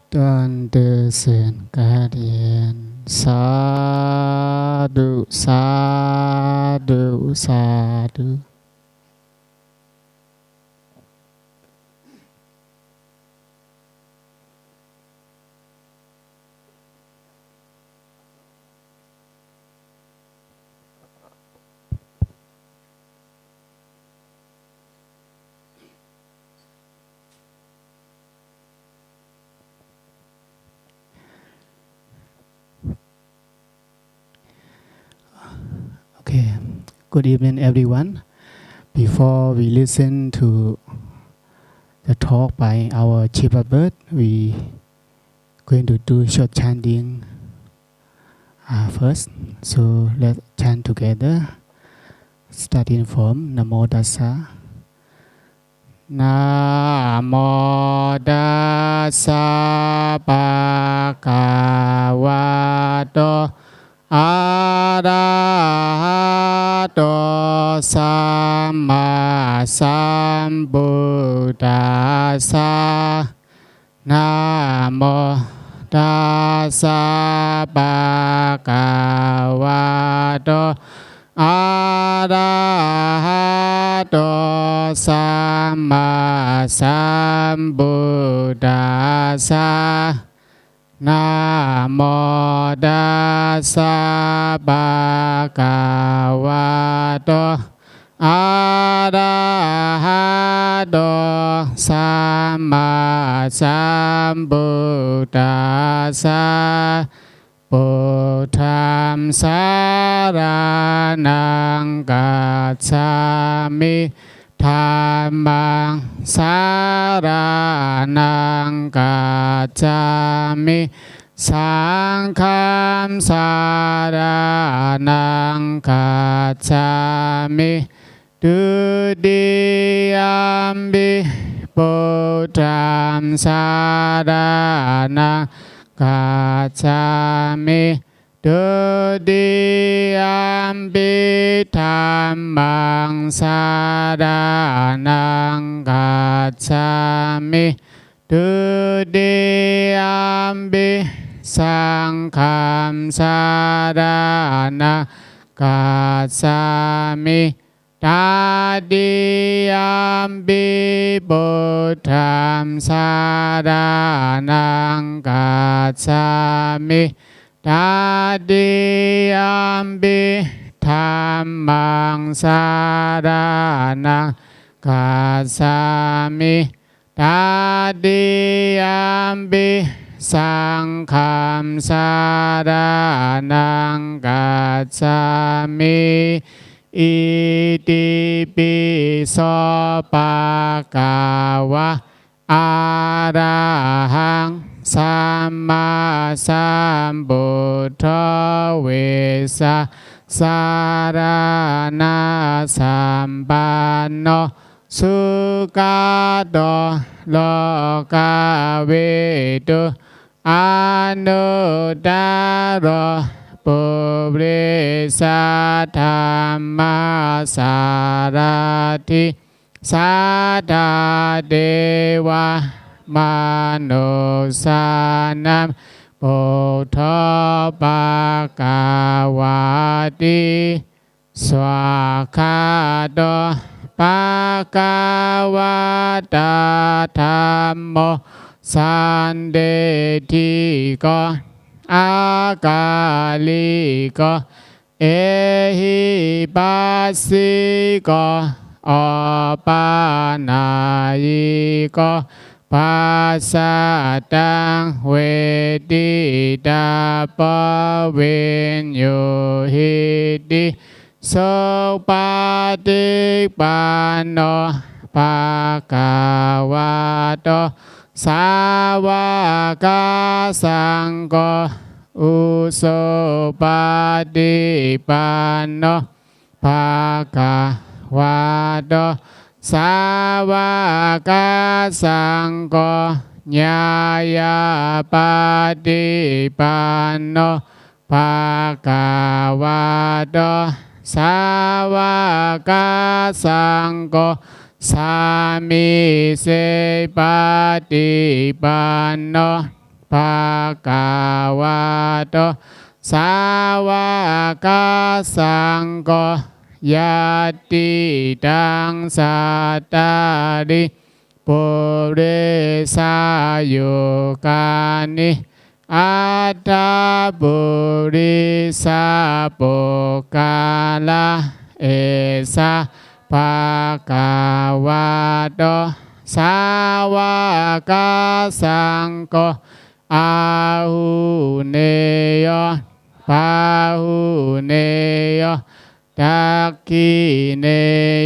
Tuan Desen Kehadiran Sadu Sadu Sadu. Okay, good evening everyone. Before we listen to the talk by our chief bird, we going to do short chanting first. So let's chant together, starting from Namo Tassa. Namo Tassa Bhagavato Arahato Samma Sambuddhassa. Namo Tassa Bhagavato Arahato Samma Sambuddhassa. Namo Tassa Bhagavato Arahato Samma Sambuddhassa. Buddham saranang gacchami. Dhammang saranang gacchami. Sangham saranang gacchami. Dutiyampi Buddham saranang gacchami. Dutiyampi dhammang saranang gacchami. Dutiyampi sangham saranang gacchami. Tatiyampi Buddham saranang gacchami. Tatiyampi dhammang saranang gacchami. Tatiyampi sangham saranang gacchami. Iti piso bhagava arahang samma sambuddho vesa sarana sampanno sukato lokavedu anuttaro Purisa dhamma sarati sada dewa manusanam buddha bhagavati swakato bhagavata dhammo sandetiko akaliko ehipasiko opanayiko pasatang wedita pavinyuhiti sopatikpano bhagavato sawaka sangko usopatipanno bhagavato sawaka sangko nyaya patipanno bhagavato sawaka sangko sami se patipanno ภะคะวะโตสาวกสังโฆยะติตังสัตตาริปุเรสายุกานิอัตตาปุริสาปุกาลาเอสะภะคะวะโตสาวกสังโฆอาหุเนโยปาหุเนโยตักขิเน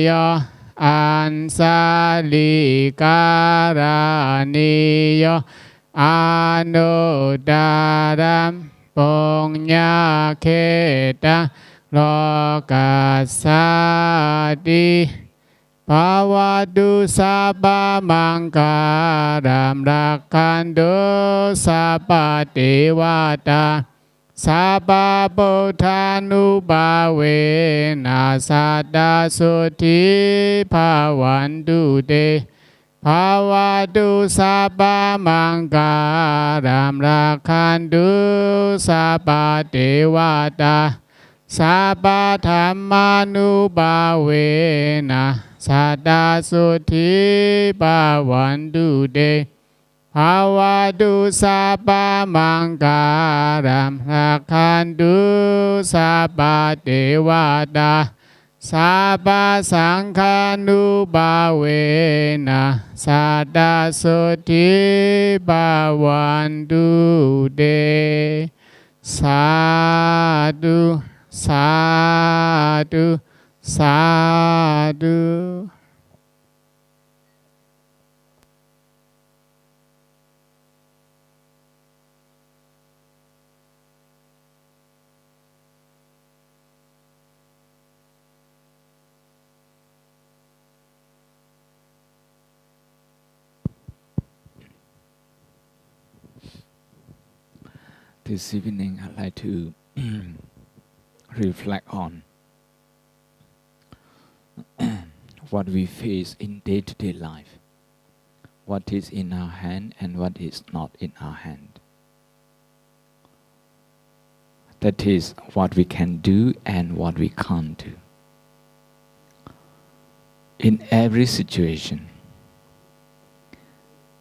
โยอันสาลิการานิโยอนุตตรัมปุญญเขตังโลกัสสติภาวตุสัพพมังคารัมรักขันตุสัพพเทวตาสัพพพุทธานุภาเวนัสสะตาสุทิภาวันตุเตภาวตุสัพพมังคารัมรักขันตุสัพพเทวตาสัพพธรรมานุภาเวนะสัตตาสุทิภาวันตุเตภาวตุสัพพมังคารัมรักขันตุสัพพเทวตาสัพพสังฆานุภาเวนะสัตตาสุทิภาวันตุเตสาธุสาธุสาธุ This evening, I'd like to reflect on what we face in day-to-day life, what is in our hand and what is not in our hand. That is what we can do and what we can't do. In every situation,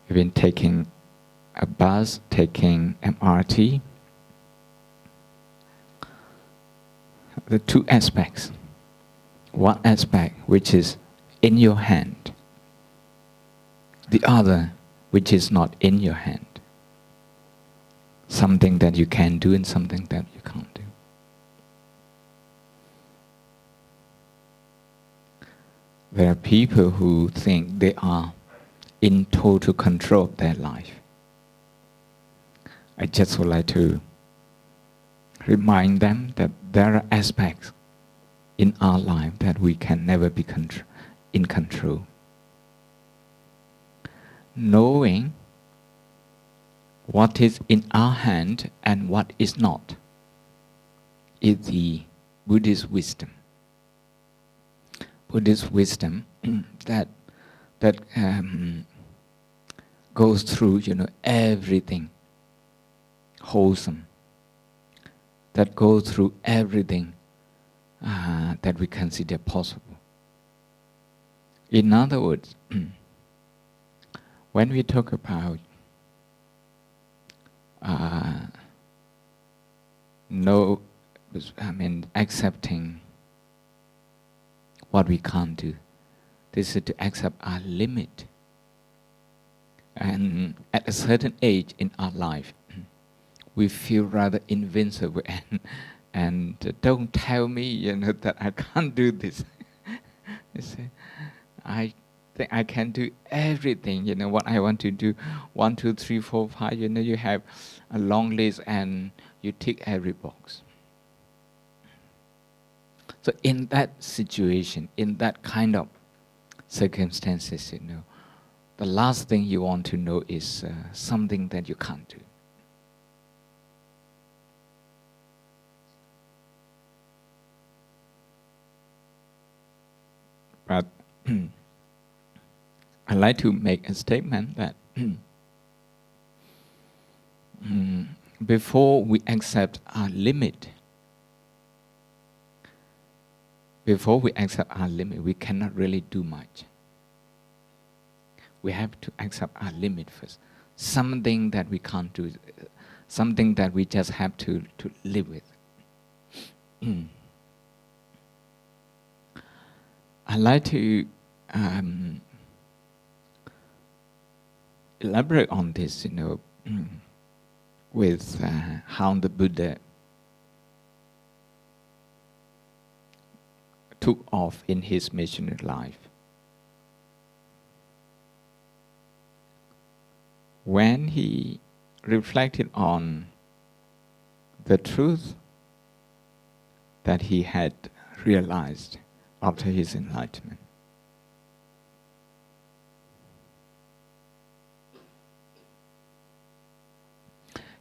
even taking a bus, taking MRT, the two aspects. One aspect which is in your hand, the other which is not in your hand. Something that you can do and something that you can't do. There are people who think they are in total control of their life. I just would like to remind them that there are aspects in our life that we can never be in control. Knowing what is in our hand and what is not is the Buddhist wisdom. Buddhist wisdom that goes through, everything wholesome, that goes through everything that we consider possible. In other words, when we talk about accepting what we can't do, this is to accept our limit. And at a certain age in our life, we feel rather invincible and don't tell me, that I can't do this. You see, I think I can do everything, what I want to do. 1, 2, 3, 4, 5, you have a long list and you tick every box. So in that situation, in that kind of circumstances, the last thing you want to know is something that you can't do. But I'd like to make a statement that before we accept our limit, we cannot really do much. We have to accept our limit first. Something that we can't do, something that we just have to live with. I'd like to elaborate on this, with how the Buddha took off in his missionary life. When he reflected on the truth that he had realized after his enlightenment,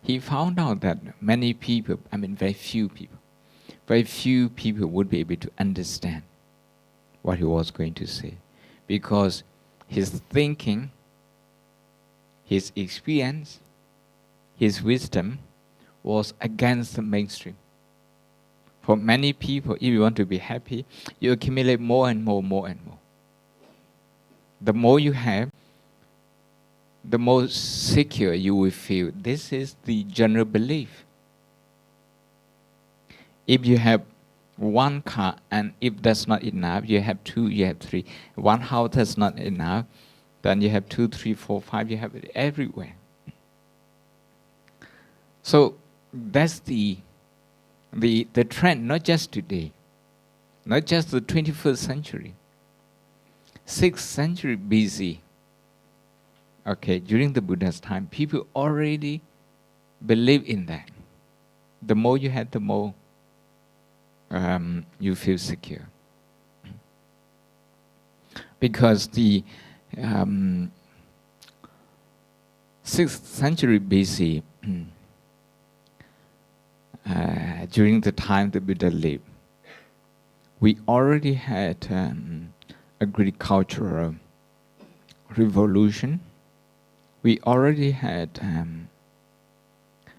he found out that many people, very few people would be able to understand what he was going to say, because his thinking, his experience, his wisdom was against the mainstream. For many people, if you want to be happy, you accumulate more and more. The more you have, the more secure you will feel. This is the general belief. If you have one car, and if that's not enough, you have two, you have three. One house that's not enough, then you have 2, 3, 4, 5, you have it everywhere. So that's the trend, not just today, not just the 21st century. 6th century BC, during the Buddha's time, people already believe in that. The more you have, the more you feel secure. Because the 6th century BC, during the time the Buddha lived, we already had agricultural revolution. We already had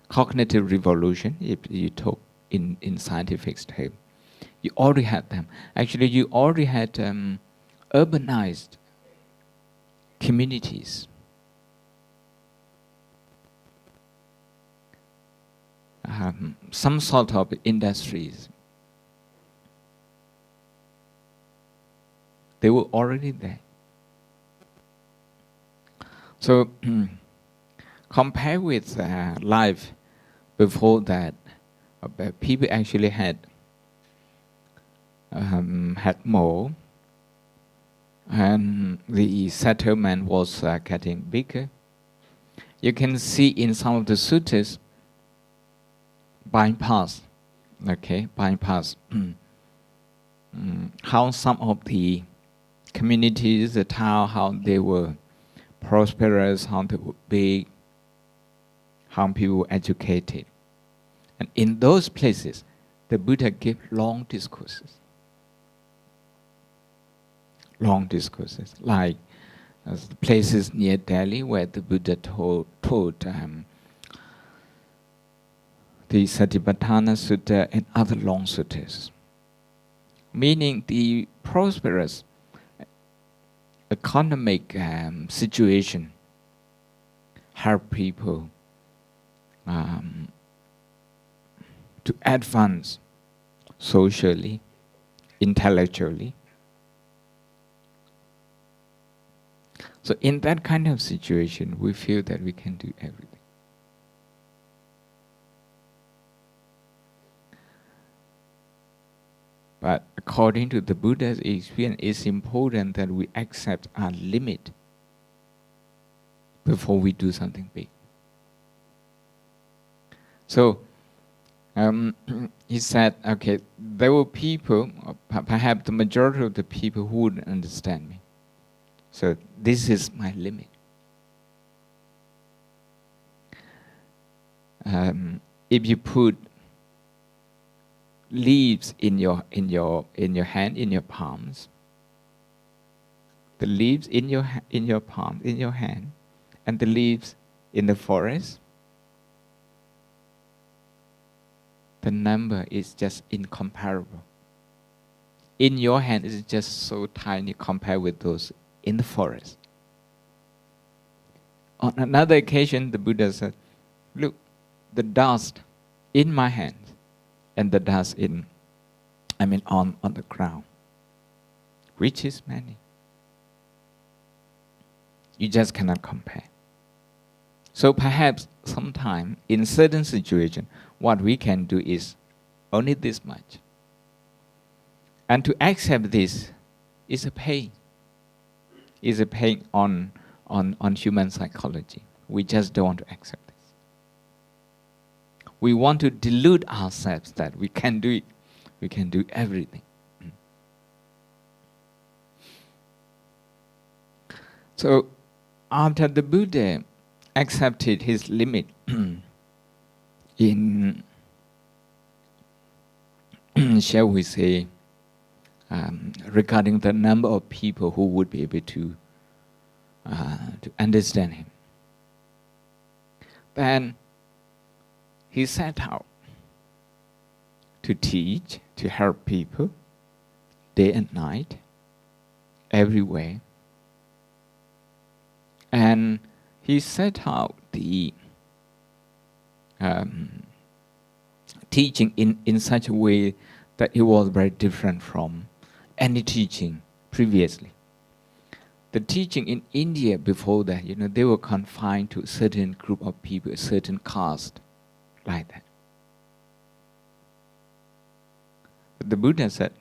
cognitive revolution, if you talk in scientific terms. You already had them. Actually, you already had urbanized communities. Some sort of industries. They were already there. So, compared with life before that, people actually had more, and the settlement was getting bigger. You can see in some of the suttas, bypass, how some of the communities, the town, how they were prosperous, how they were big, how people were educated. And in those places, the Buddha gave long discourses. Long discourses, like the places near Delhi where the Buddha taught the Satipatthana Sutta and other long suttas. Meaning the prosperous economic situation help people to advance socially, intellectually. So in that kind of situation, we feel that we can do everything. But according to the Buddha's experience, it's important that we accept our limit before we do something big. So, he said, there were people, perhaps the majority of the people who wouldn't understand me. So this is my limit. If you put leaves in your hand, in your palms, the leaves in your palm, in your hand, and the leaves in the forest, the number is just incomparable. In your hand, it's just so tiny compared with those in the forest. On another occasion, the Buddha said, look, the dust in my hand and the dust on the ground, which is many. You just cannot compare. So perhaps sometime in certain situation, what we can do is only this much. And to accept this is a pain. Is a pain on human psychology. We just don't want to accept this. We want to delude ourselves that we can do it. We can do everything. So after the Buddha accepted his limit in, shall we say, regarding the number of people who would be able to understand him, then he set out to teach, to help people, day and night, everywhere. And he set out the teaching in such a way that it was very different from any teaching previously. The teaching in India before that, they were confined to a certain group of people, a certain caste, like that. But the Buddha said,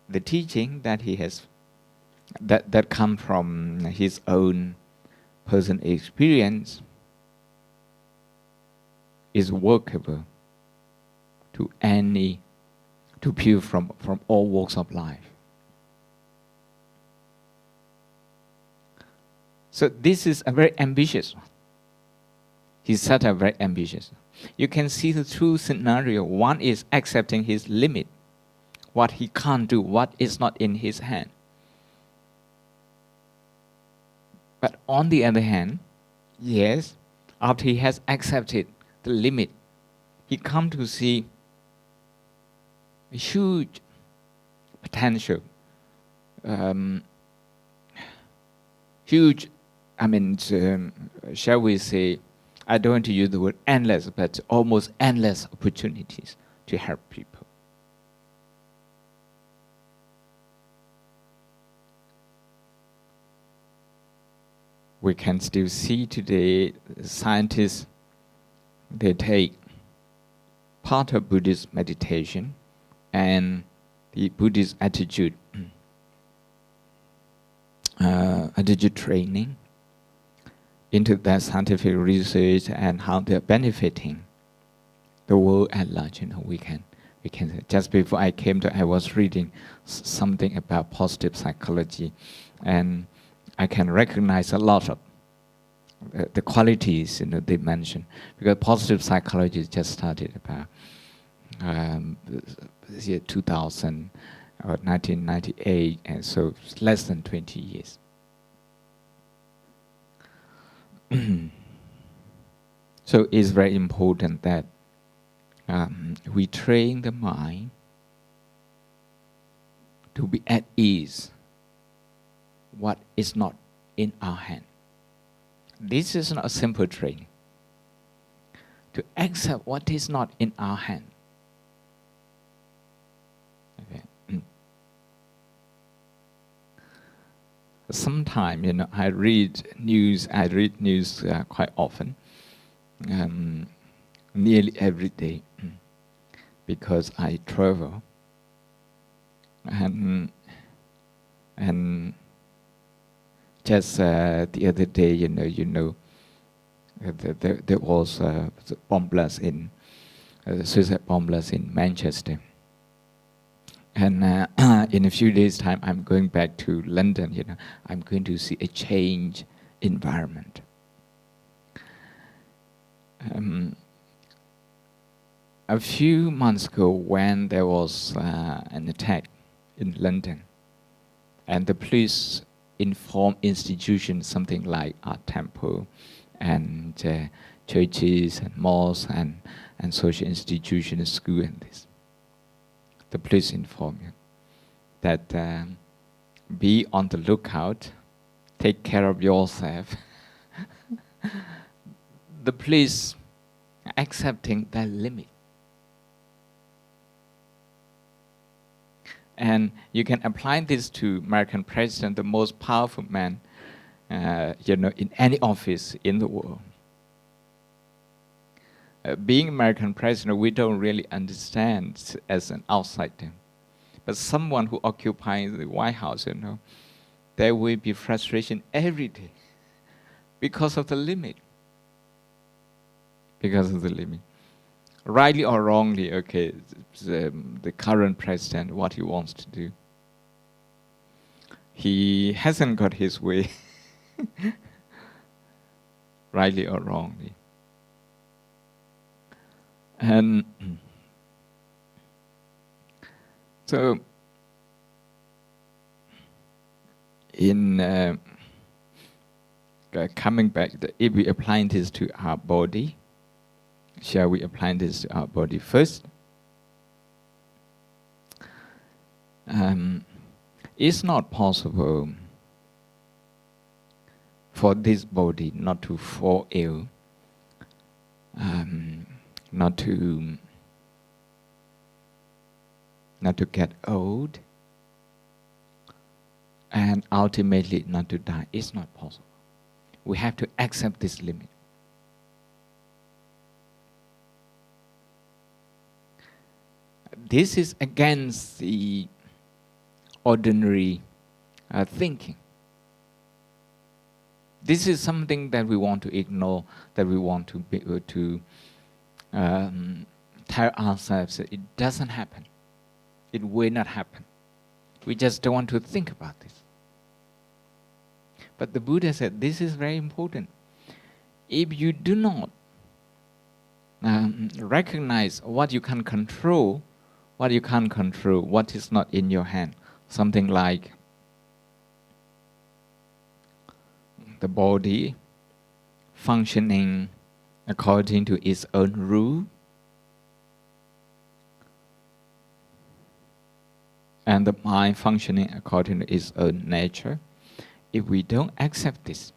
the teaching that he has, that come from his own personal experience, is workable to people from all walks of life. So this is a very ambitious one. He set a very ambitious one. You can see the two scenarios. One is accepting his limit, what he can't do, what is not in his hand. But on the other hand, yes, after he has accepted the limit, he come to see a huge potential, huge, shall we say, I don't want to use the word endless, but almost endless opportunities to help people. We can still see today scientists, they take part of Buddhist meditation and the Buddhist attitude training into their scientific research and how they're benefiting the world at large. We can just before I came I was reading something about positive psychology, and I can recognize a lot of the qualities they mentioned, because positive psychology just started about this year 2000 or 1998, and so less than 20 years. So it's very important that we train the mind to be at ease what is not in our hand. This is not a simple training. To accept what is not in our hand. Okay. Sometimes, I read news quite often, nearly every day, because I travel. And just the other day, there was bomb blast suicide bomb blast in Manchester. And in a few days' time, I'm going back to London. I'm going to see a change environment. A few months ago, when there was an attack in London, and the police informed institutions, something like our temple and churches and malls and social institutions, school and this. The police inform you that be on the lookout, take care of yourself. The police accepting that limit. And you can apply this to American president, the most powerful man, in any office in the world. Being American president, we don't really understand as an outsider. But someone who occupies the White House, there will be frustration every day because of the limit. Because of the limit. Rightly or wrongly, okay, the current president, what he wants to do. He hasn't got his way, rightly or wrongly. And so, in coming back, if we apply this to our body, shall we apply this to our body first? It's not possible for this body not to fall ill, not to get old, and ultimately not to die. It's not possible. We have to accept this limit. This is against the ordinary thinking. This is something that we want to ignore, that we want to be able to tell ourselves that it doesn't happen. It will not happen. We just don't want to think about this. But the Buddha said this is very important. If you do not recognize what you can control, what you can't control, what is not in your hand, something like the body functioning according to its own rule, and the mind functioning according to its own nature. If we don't accept this,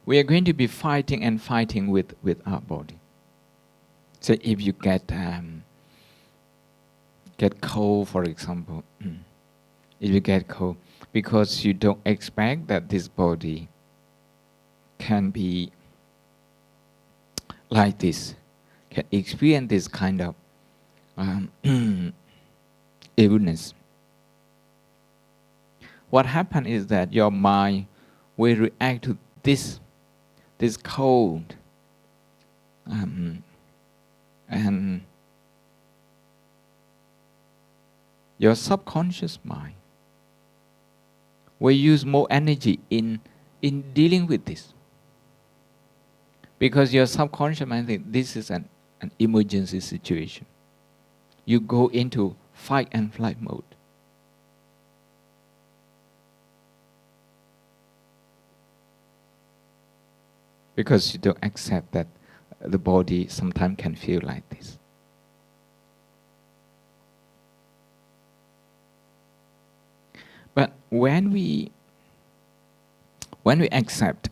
we are going to be fighting and fighting with our body. So if you get cold, for example, if you get cold, because you don't expect that this body can be like this, can experience this kind of illness. What happens is that your mind will react to this cold, and your subconscious mind will use more energy in dealing with this. Because your subconscious mind thinks this is an emergency situation. You go into fight and flight mode. Because you don't accept that the body sometimes can feel like this. But when we accept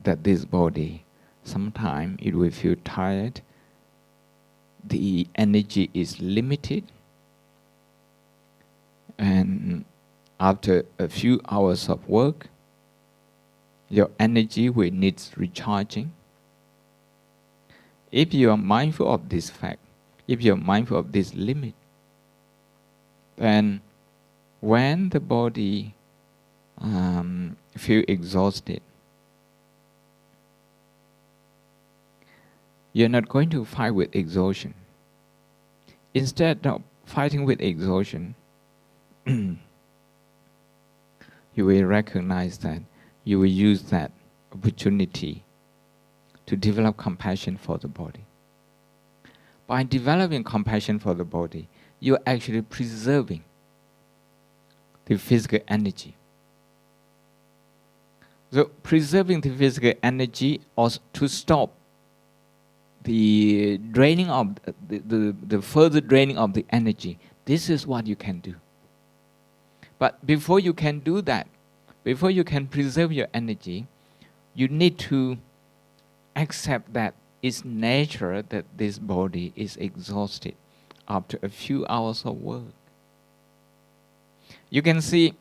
that this body, sometimes it will feel tired, the energy is limited, and after a few hours of work, your energy will need recharging. If you are mindful of this fact, if you are mindful of this limit, then when the body feel exhausted, you're not going to fight with exhaustion. Instead of fighting with exhaustion, you will recognize that you will use that opportunity to develop compassion for the body. By developing compassion for the body, you're actually preserving the physical energy. So preserving the physical energy or to stop the draining of the further draining of the energy, this is what you can do. But before you can do that, before you can preserve your energy, you need to accept that it's natural that this body is exhausted after a few hours of work. You can see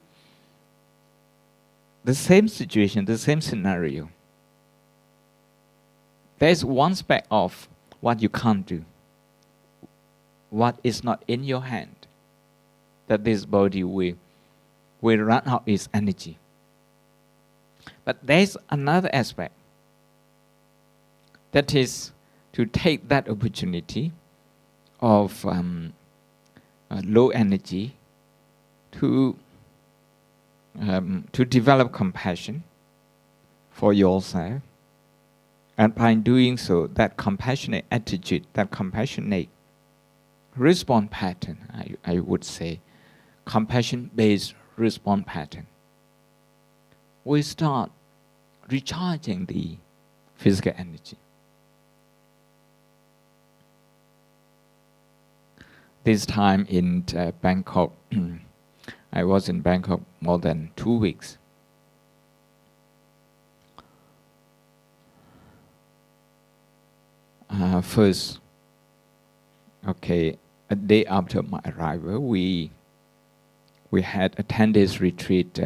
the same situation, the same scenario. There's one aspect of what you can't do, what is not in your hand, that this body will run out its energy. But there's another aspect, that is to take that opportunity of low energy to develop compassion for yourself. And by doing so, that compassionate attitude, that compassionate response pattern, I would say, compassion-based response pattern, we start recharging the physical energy. This time in Bangkok, I was in Bangkok more than 2 weeks. First, a day after my arrival, we had a 10 days retreat,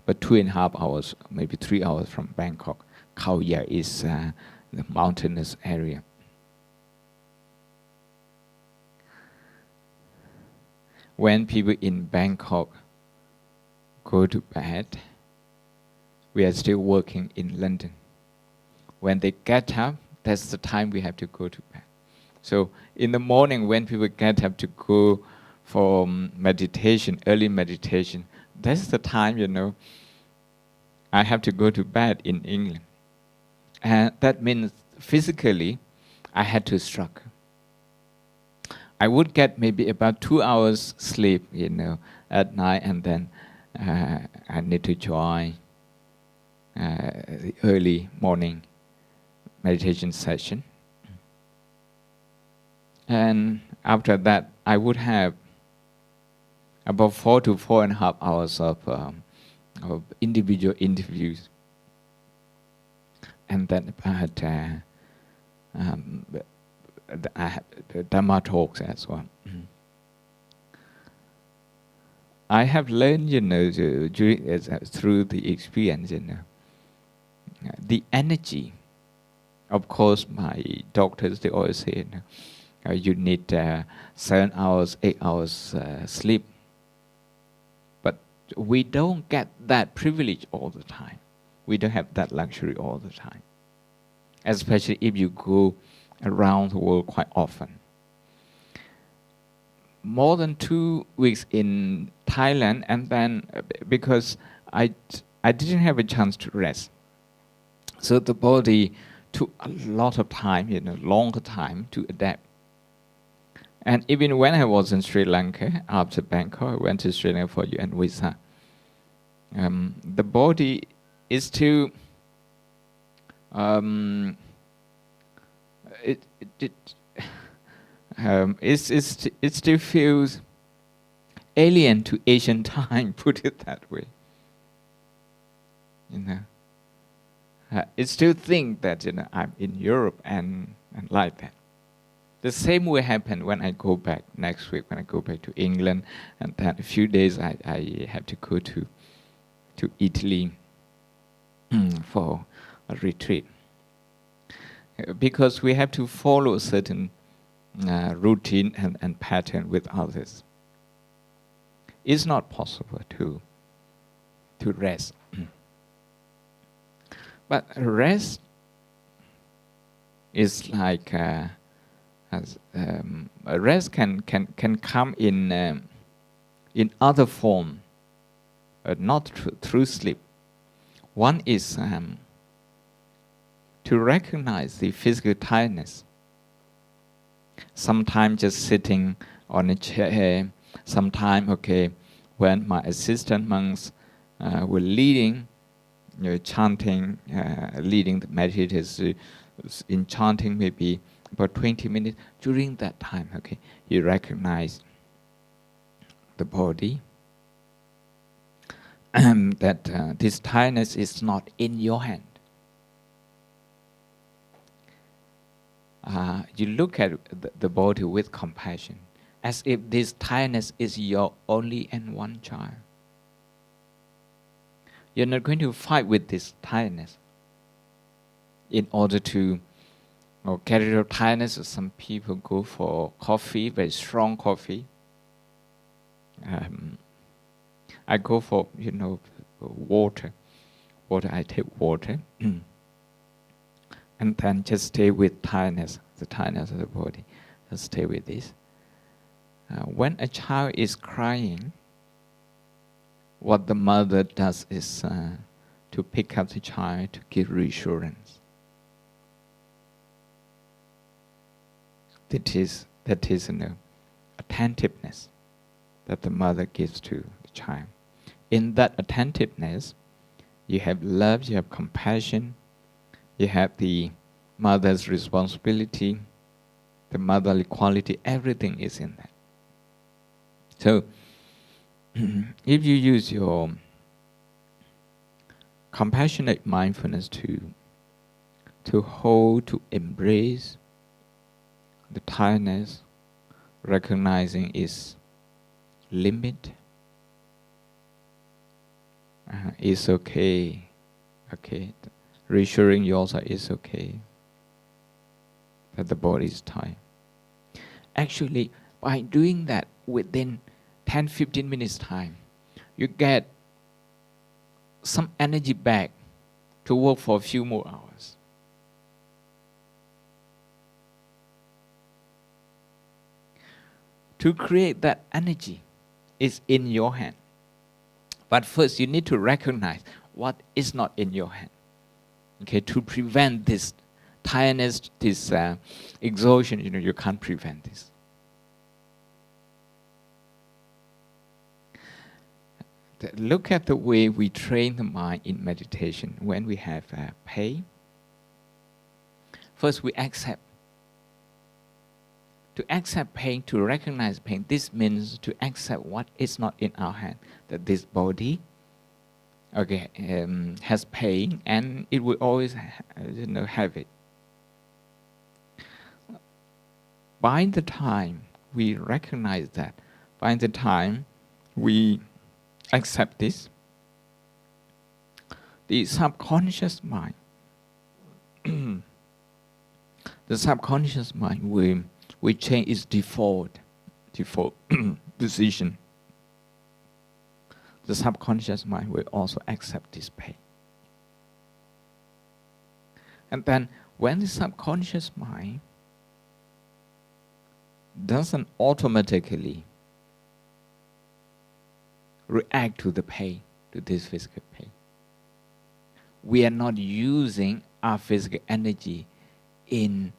but 2.5 hours, maybe 3 hours from Bangkok. Khao Yai is the mountainous area. When people in Bangkok go to bed, we are still working in London. When they get up, that's the time we have to go to bed. So in the morning, when people get up to go for meditation, early meditation, that's the time, I have to go to bed in England. And that means physically, I had to struggle. I would get maybe about 2 hours sleep, at night, and then I need to join the early morning meditation session. And after that, I would have about 4 to 4.5 hours of individual interviews. And then I had the Dhamma talks as well. I have learned, through the experience, the energy. Of course, my doctors, they always say, you need 7 hours, 8 hours sleep. But we don't get that privilege all the time. We don't have that luxury all the time. Especially if you go around the world quite often. More than 2 weeks in Thailand, and then because I didn't have a chance to rest. So the body took a lot of time, longer time to adapt. And even when I was in Sri Lanka, after Bangkok, I went to Sri Lanka for UN visa. The body is still, it still feels alien to Asian time, put it that way. It still think that I'm in Europe and like that. The same will happen when I go back next week, when I go back to England, and then a few days I have to go to Italy for a retreat. Because we have to follow a certain routine and pattern with others. It's not possible to rest. But rest is like rest can come in other form, not through sleep. One is to recognize the physical tiredness. Sometimes just sitting on a chair. Sometimes, when my assistant monks were leading chanting, leading the meditators in chanting maybe about 20 minutes. During that time, okay, you recognize the body, that this tiredness is not in your hand. You look at the body with compassion, as if this tiredness is your only and one child. You're not going to fight with this tiredness in order to get rid of tiredness. Some people go for coffee, very strong coffee. I go for, water. I take water. And then just stay with tiredness, the tiredness of the body. Just stay with this. When a child is crying, what the mother does is to pick up the child to give reassurance. That is attentiveness that the mother gives to the child. In that attentiveness, you have love, you have compassion, you have the mother's responsibility, the motherly quality, everything is in that. So, if you use your compassionate mindfulness to hold, to embrace the tiredness, recognizing its limit, it's okay, reassuring yourself it's okay that the body is tired. Actually, by doing that within 10-15 minutes time, you get some energy back to work for a few more hours. To create that energy is in your hand. But first you need to recognize what is not in your hand. Okay, to prevent this tiredness, this exhaustion, you can't prevent this. Look at the way we train the mind in meditation. When we have pain, first we accept. To accept pain, to recognize pain, this means to accept what is not in our hand. That this body, has pain, and it will always, have it. By the time we recognize that, by the time we accept this, the subconscious mind, will change its default position. The subconscious mind will also accept this pain. And then when the subconscious mind doesn't automatically react to the pain, to this physical pain, we are not using our physical energy in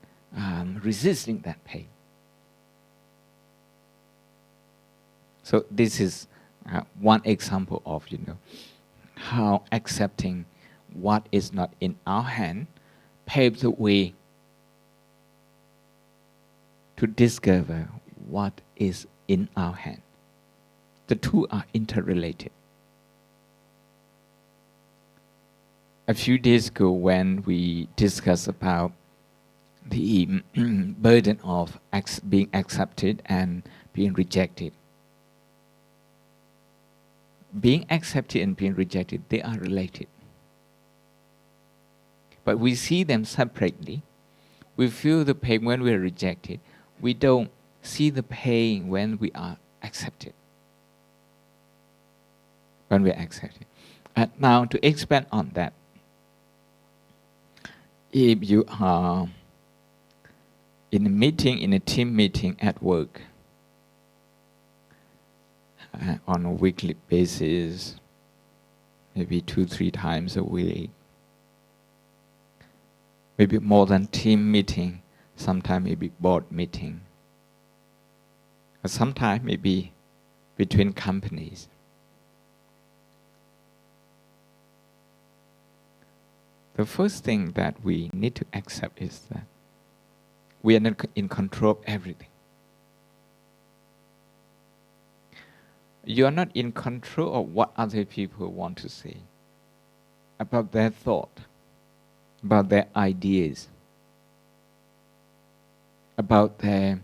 resisting that pain. So this is one example of how accepting what is not in our hand paves the way to discover what is in our hand. The two are interrelated. A few days ago, when we discussed about the burden of being accepted and being rejected, being accepted and being rejected, they are related. But we see them separately. We feel the pain when we are rejected. We don't see the pain when we are accepted. When we are accepted. And now to expand on that, if you are in a meeting, in a team meeting at work, on a weekly basis, maybe 2-3 times a week, maybe more than team meeting, sometimes maybe board meeting, or sometimes maybe between companies. the first thing that we need to accept is that we are not in control of everything. You are not in control of what other people want to say, about their thought, about their ideas, about their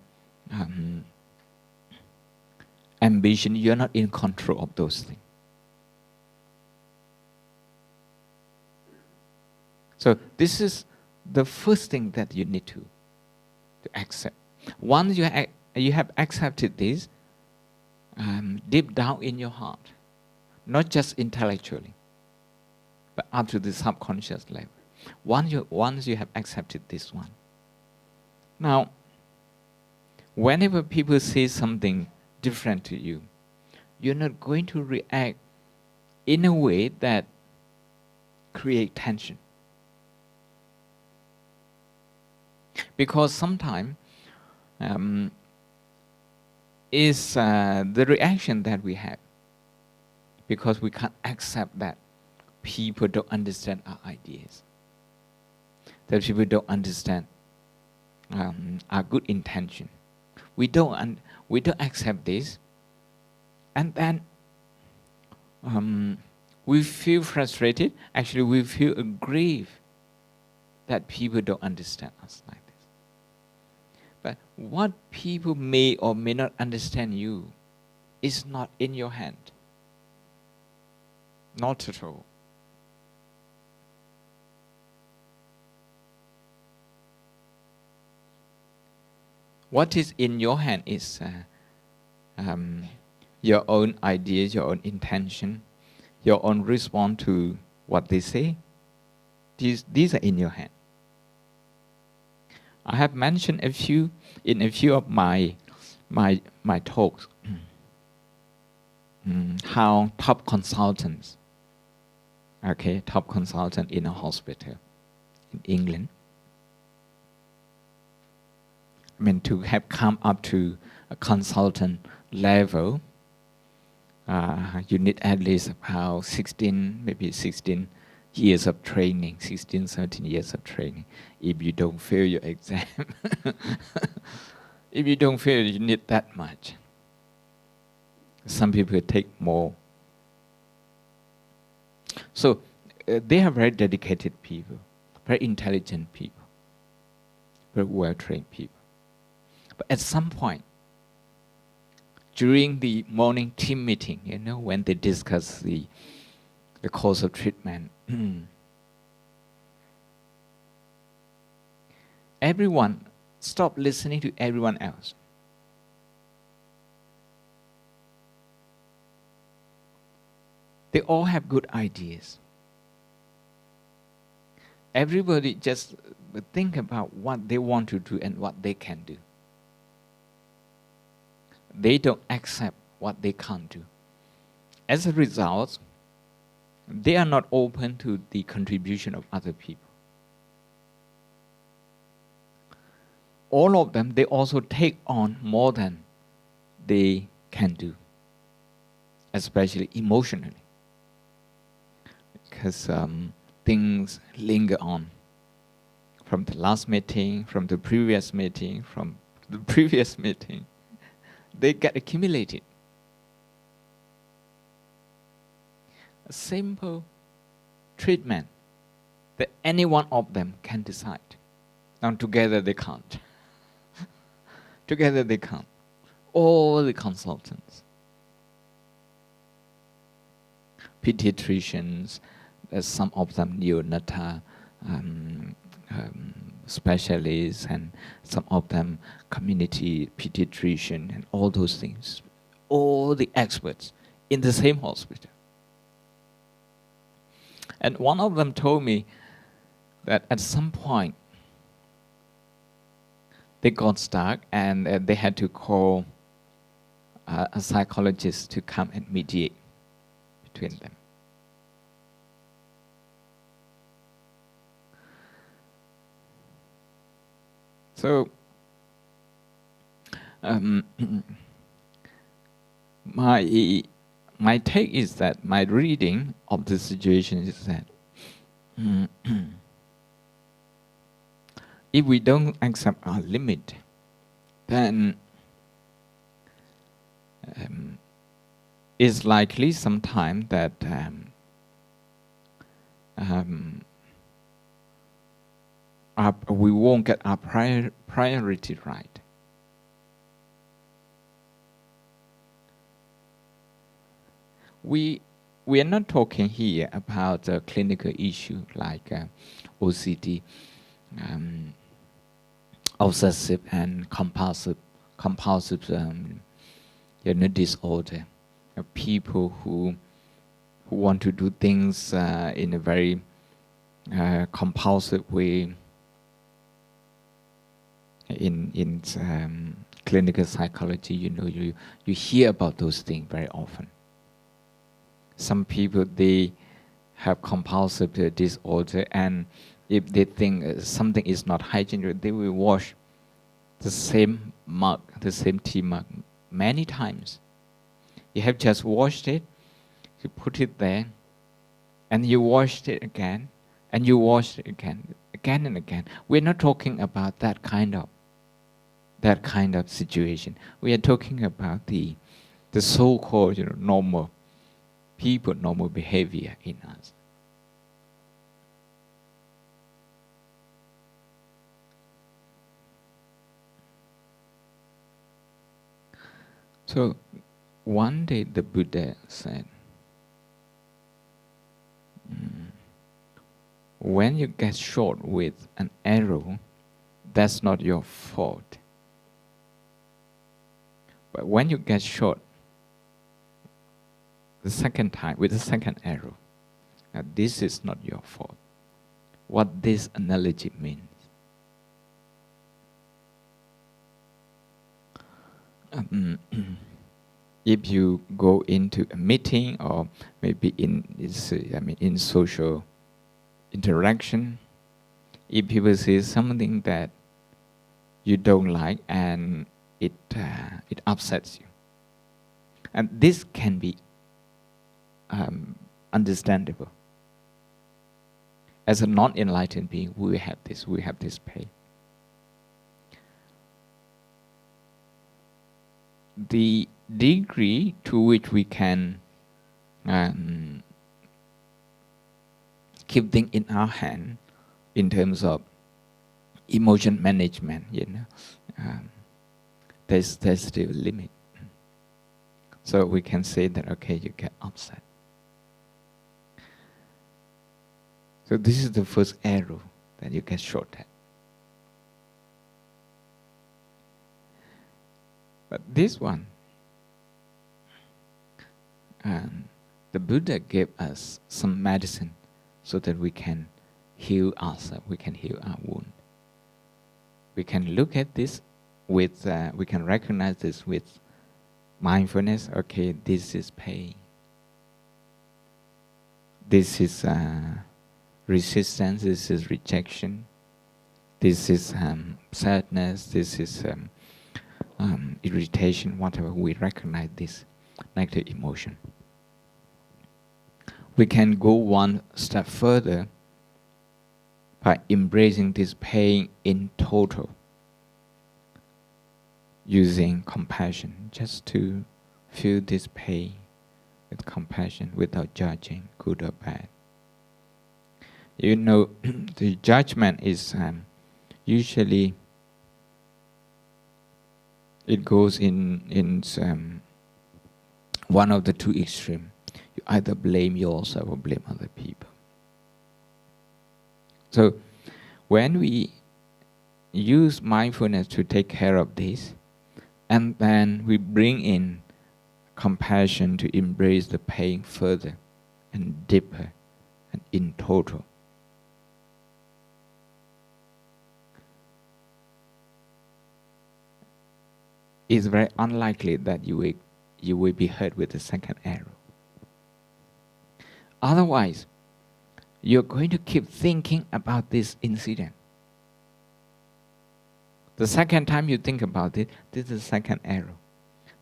ambition. You are not in control of those things. So this is the first thing that you need to accept. Once you have accepted this, deep down in your heart, not just intellectually, but up to the subconscious level. Once you have accepted this one, now, whenever people say something different to you, you're not going to react in a way that creates tension. Because sometimes is the reaction that we have because we can't accept that people don't understand our ideas, that people don't understand our good intention. We don't accept this, and then we feel frustrated. Actually, we feel aggrieved that people don't understand us like this. But what people may or may not understand you is not in your hand. Not at all. What is in your hand is your own ideas, your own intention, your own response to what they say. These are in your hand. I have mentioned in a few of my talks how top consultants, top consultant in a hospital in England, to have come up to a consultant level, you need at least about 16 years of training, 16, 17 years of training. If you don't fail your exam, if you don't fail, you need that much. Some people take more. So they are very dedicated people, very intelligent people, very well-trained people. But at some point, during the morning team meeting, when they discuss the course of treatment, everyone stopped listening to everyone else. They all have good ideas. Everybody just think about what they want to do and what they can do. They don't accept what they can't do. As a result, they are not open to the contribution of other people. All of them, they also take on more than they can do, especially emotionally, because things linger on from the last meeting, from the previous meeting, from the previous meeting. They get accumulated. A simple treatment that any one of them can decide. Now together they can't. Together they can't. All the consultants, pediatricians, some of them neonatal specialists, and some of them community pediatrician, and all those things. All the experts in the same hospital. And one of them told me that at some point they got stuck and they had to call a psychologist to come and mediate between them. So my take is that my reading of the situation is that if we don't accept our limit, then it's likely sometime that we won't get our priority right. We are not talking here about a clinical issue like OCD, obsessive and compulsive disorder. People who want to do things in a very compulsive way. In clinical psychology, you hear about those things very often. Some people, they have compulsive disorder, and if they think something is not hygienic, they will wash the same mug, the same tea mug, many times. You have just washed it, you put it there, and you washed it again, and you washed it again and again. We're not talking about that kind of situation. We are talking about the so-called normal people, normal behavior in us. So one day the Buddha said, when you get shot with an arrow, that's not your fault. But when you get shot the second time with the second arrow, this is not your fault. What this analogy means. If you go into a meeting or maybe in social interaction, if people say something that you don't like and it upsets you, and this can be understandable. As a non-enlightened being, we have this pain. The degree to which we can keep things in our hand in terms of emotion management, there's still a limit. So we can say that, okay, you get upset. So this is the first arrow that you get shot at. But this one, the Buddha gave us some medicine so that we can heal ourselves, we can heal our wound. We can look at this with, we can recognize this with mindfulness. Okay, this is pain. This is resistance, this is rejection. This is sadness, this is irritation, whatever. We recognize this negative emotion. We can go one step further by embracing this pain in total, using compassion, just to feel this pain with compassion without judging, good or bad. The judgment is usually, it goes in one of the two extremes. You either blame yourself or blame other people. So when we use mindfulness to take care of this, and then we bring in compassion to embrace the pain further and deeper and in total, it's very unlikely that you will be hurt with the second arrow. Otherwise, you're going to keep thinking about this incident. The second time you think about it, this is the second arrow.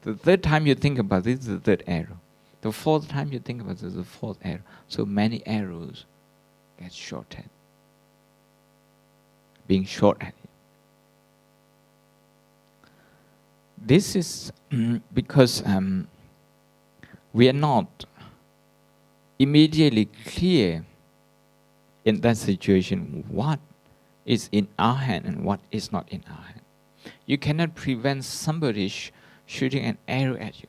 The third time you think about this is the third arrow. The fourth time you think about this is the fourth arrow. So many arrows get shot at. being shot at you. This is because we are not immediately clear in that situation what is in our hand and what is not in our hand. You cannot prevent somebody shooting an arrow at you.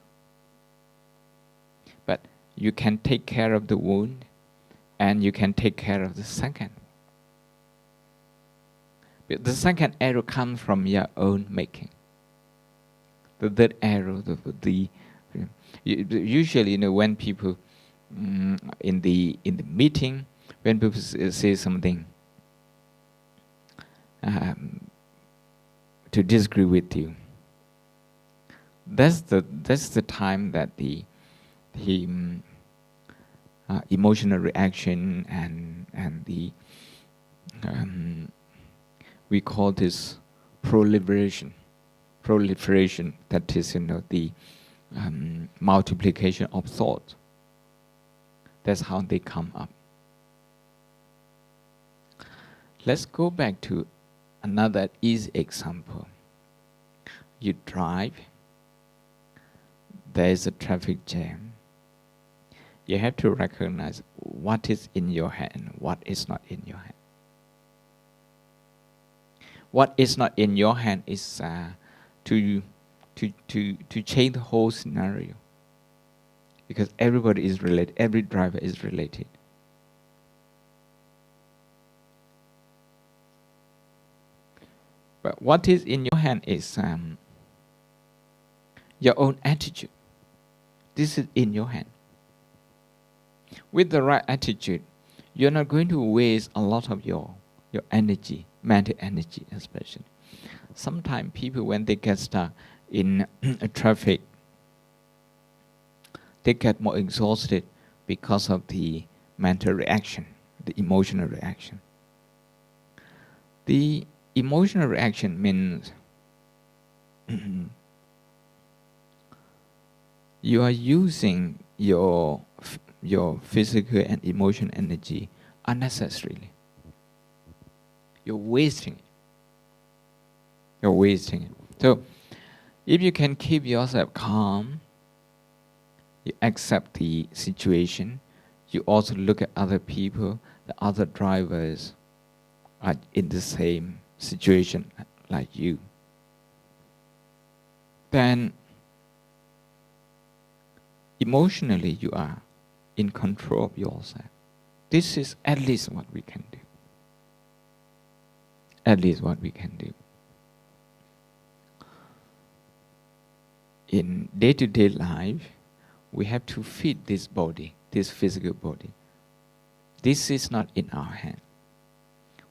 But you can take care of the wound and you can take care of the second. But the second arrow comes from your own making. The third arrow, usually, when people in the meeting, when people say something to disagree with you, that's the time that the emotional reaction and the we call this proliferation. That is, the multiplication of thought. That's how they come up. Let's go back to another easy example. You drive. There is a traffic jam. You have to recognize what is in your hand and what is not in your hand. What is not in your hand is to change the whole scenario. Because everybody is related, every driver is related. But what is in your hand is your own attitude. This is in your hand. With the right attitude, you're not going to waste a lot of your energy, mental energy especially. Sometimes people, when they get stuck in a traffic, they get more exhausted because of the mental reaction, the emotional reaction. The emotional reaction means you are using your physical and emotional energy unnecessarily. You're wasting it. You're wasting it. So, if you can keep yourself calm, you accept the situation, you also look at other people, the other drivers are in the same situation like you, then emotionally you are in control of yourself. This is at least what we can do. At least what we can do. In day-to-day life, we have to feed this body, this physical body. This is not in our hand.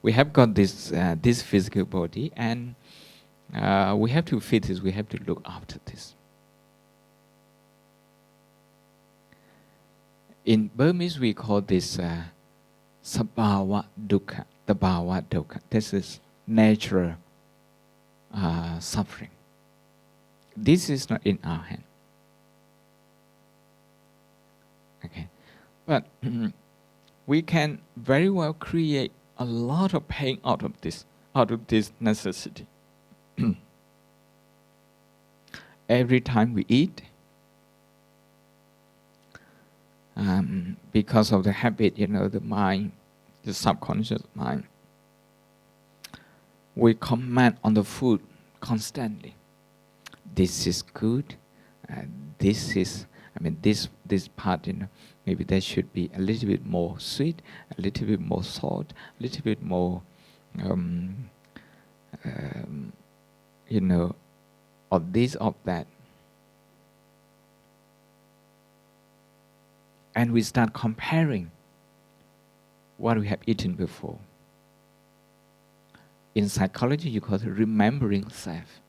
We have got this physical body, and we have to feed this. We have to look after this. In Burmese, we call this sabhava dukkha, tabhava dukkha. This is natural suffering. This is not in our hand. Okay, but we can very well create a lot of pain out of this necessity. Every time we eat, because of the habit, the mind, the subconscious mind, we comment on the food constantly. This is good. This is, this part, maybe there should be a little bit more sweet, a little bit more salt, a little bit more, of this, of that. And we start comparing what we have eaten before. In psychology, you call it remembering self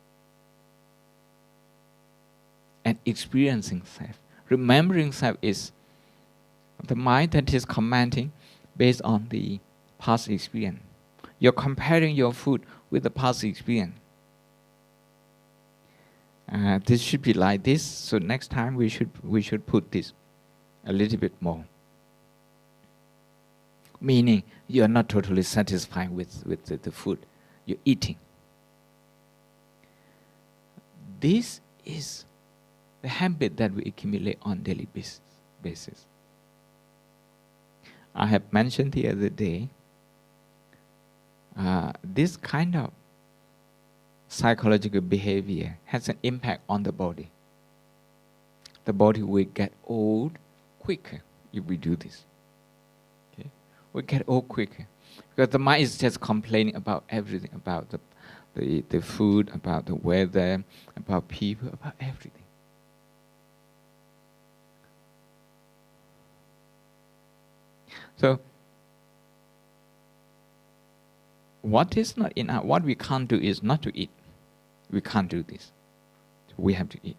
and experiencing self. Remembering self is the mind that is commenting based on the past experience. You're comparing your food with the past experience. This should be like this, so next time we should put this a little bit more. Meaning you are not totally satisfied with the food. you're eating. This is the habit that we accumulate on daily basis. I have mentioned the other day, this kind of psychological behavior has an impact on the body. The body will get old quicker if we do this. Okay? We get old quicker because the mind is just complaining about everything, about the food, about the weather, about people, about everything. So, what we can't do is not to eat. We can't do this. So we have to eat.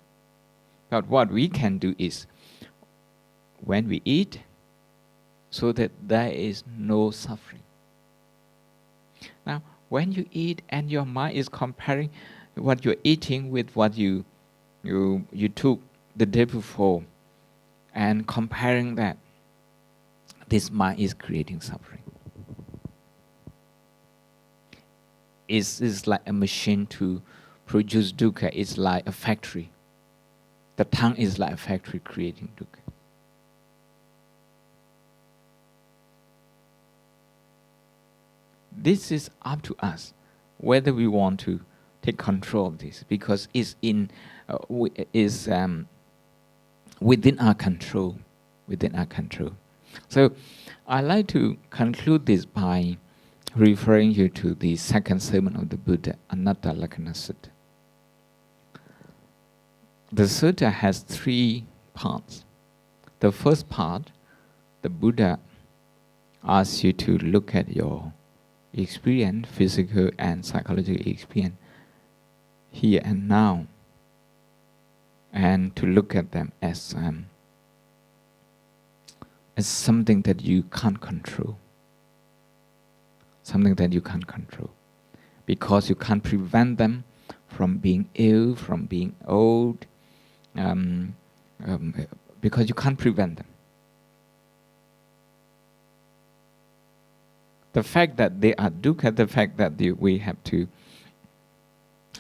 But what we can do is, when we eat, so that there is no suffering. Now, when you eat and your mind is comparing what you're eating with what you took the day before, and comparing that, this mind is creating suffering. It's like a machine to produce dukkha. It's like a factory. The tongue is like a factory creating dukkha. This is up to us, whether we want to take control of this, because it's within our control. Within our control. So, I like to conclude this by referring you to the second sermon of the Buddha, Anatta Lakkhana Sutta. The sutta has 3 parts. The first part, the Buddha asks you to look at your experience, physical and psychological experience, here and now, and to look at them as something that you can't control. Something that you can't control. Because you can't prevent them from being ill, from being old, because you can't prevent them. The fact that they are dukkha, the fact that we have to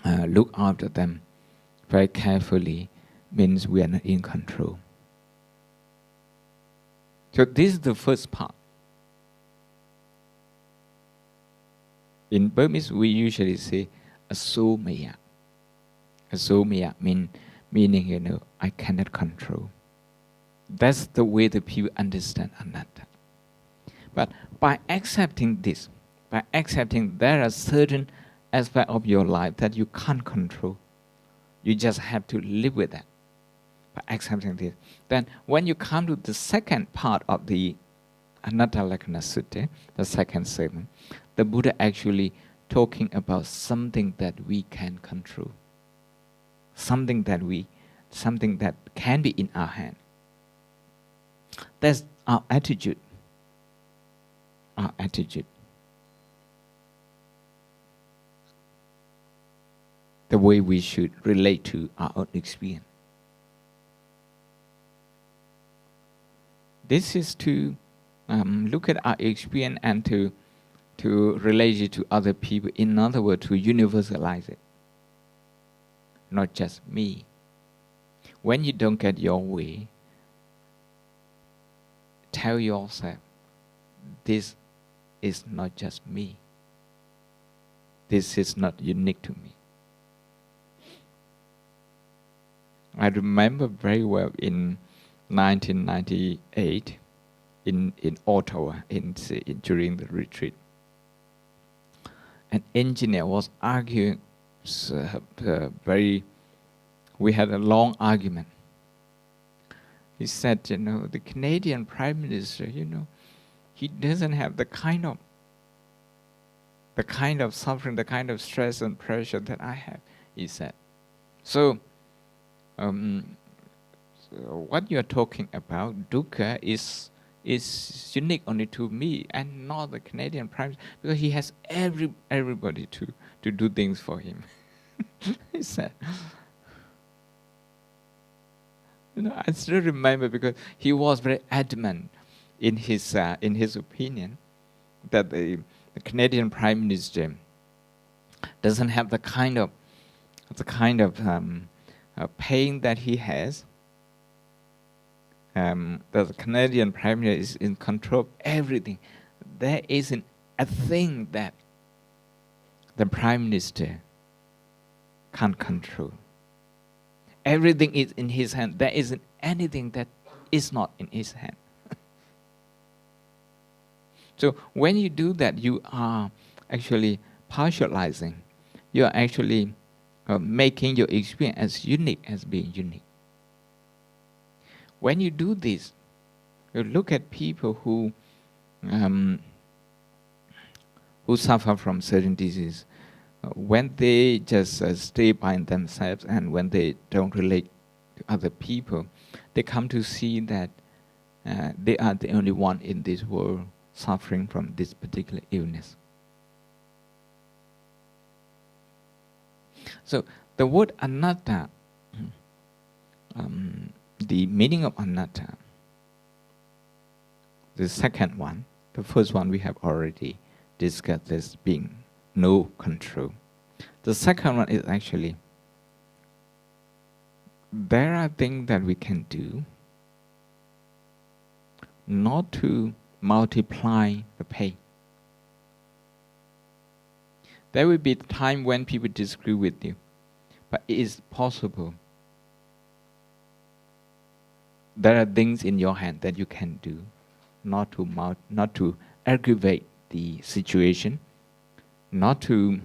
look after them very carefully, means we are not in control. So this is the first part. In Burmese, we usually say asomaya. Asomaya meaning, I cannot control. That's the way the people understand anatta. But by accepting this, by accepting there are certain aspects of your life that you can't control, you just have to live with that. By accepting this, then when you come to the second part of the Anatta Lakkhana Sutta, the second sermon, the Buddha actually talking about something that we can control, something that can be in our hand. That's our attitude. Our attitude. The way we should relate to our own experience. This is to look at our experience and to relate it to other people. In other words, to universalize it. Not just me. When you don't get your way, tell yourself, this is not just me. This is not unique to me. I remember very well in 1998 in Ottawa during the retreat. An engineer was arguing we had a long argument. He said, the Canadian Prime Minister, he doesn't have the kind of suffering, the kind of stress and pressure that I have, he said. So, what you're talking about, dukkha, is unique only to me and not the Canadian Prime Minister, because he has everybody to do things for him. He said. I still remember, because he was very adamant in his opinion that the Canadian Prime Minister doesn't have the kind of pain that he has. The Canadian Prime Minister is in control of everything. There isn't a thing that the Prime Minister can't control. Everything is in his hand. There isn't anything that is not in his hand. So when you do that, you are actually partializing. You are actually making your experience as unique as being unique. When you do this, you look at people who suffer from certain disease. When they just stay by themselves and when they don't relate to other people, they come to see that they are the only one in this world suffering from this particular illness. So the word anatta, the meaning of anatta, the second one, the first one we have already discussed as being no control. The second one is actually, there are things that we can do not to multiply the pain. There will be a time when people disagree with you, but it is possible. There are things in your hand that you can do not to aggravate the situation, not to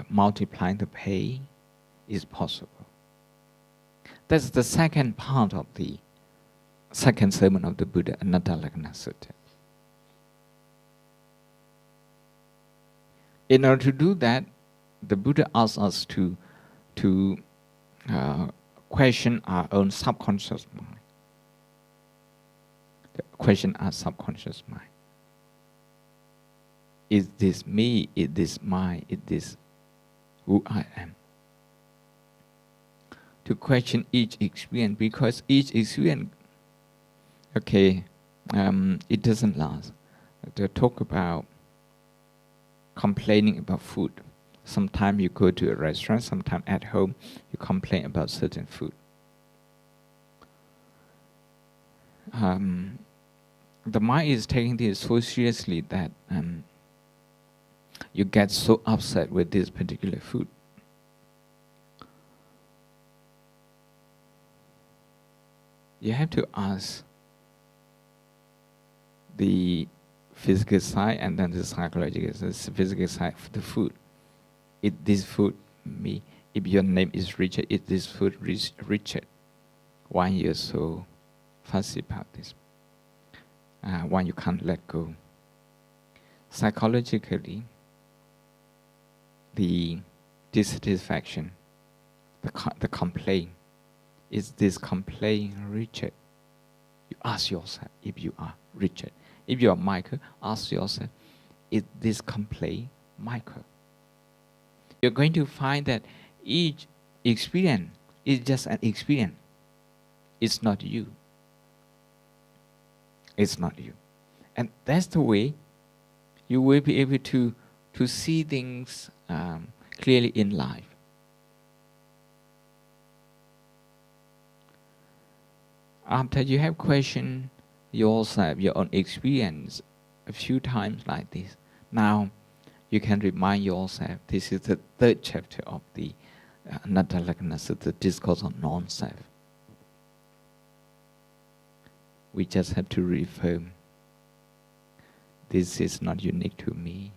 multiply the pain. Is possible. That's the second part of the second sermon of the Buddha, Anatta Lakkhana Sutta. In order to do that, the Buddha asks us to question our own subconscious mind. Question our subconscious mind. Is this me? Is this mine? Is this who I am? To question each experience, because each experience, it doesn't last. To talk about complaining about food. Sometimes you go to a restaurant, sometimes at home, you complain about certain food. The mind is taking this so seriously that you get so upset with this particular food. You have to ask the physical side and then the psychological side. The physical side of the food. Is this food me? If your name is Richard, is this food Richard? Why you're so fussy about this? Why you can't let go? Psychologically, the dissatisfaction, the complaint, is this complaint Richard? You ask yourself if you are Richard. If you are Michael, ask yourself, is this complaint Michael? You're going to find that each experience is just an experience. It's not you. It's not you. And that's the way you will be able to see things clearly in life. After you have questioned yourself, your own experience a few times like this, now you can remind yourself, this is the third chapter of the Anatta Lakkhana Sutta, the discourse on non-self. We just have to reaffirm, this is not unique to me,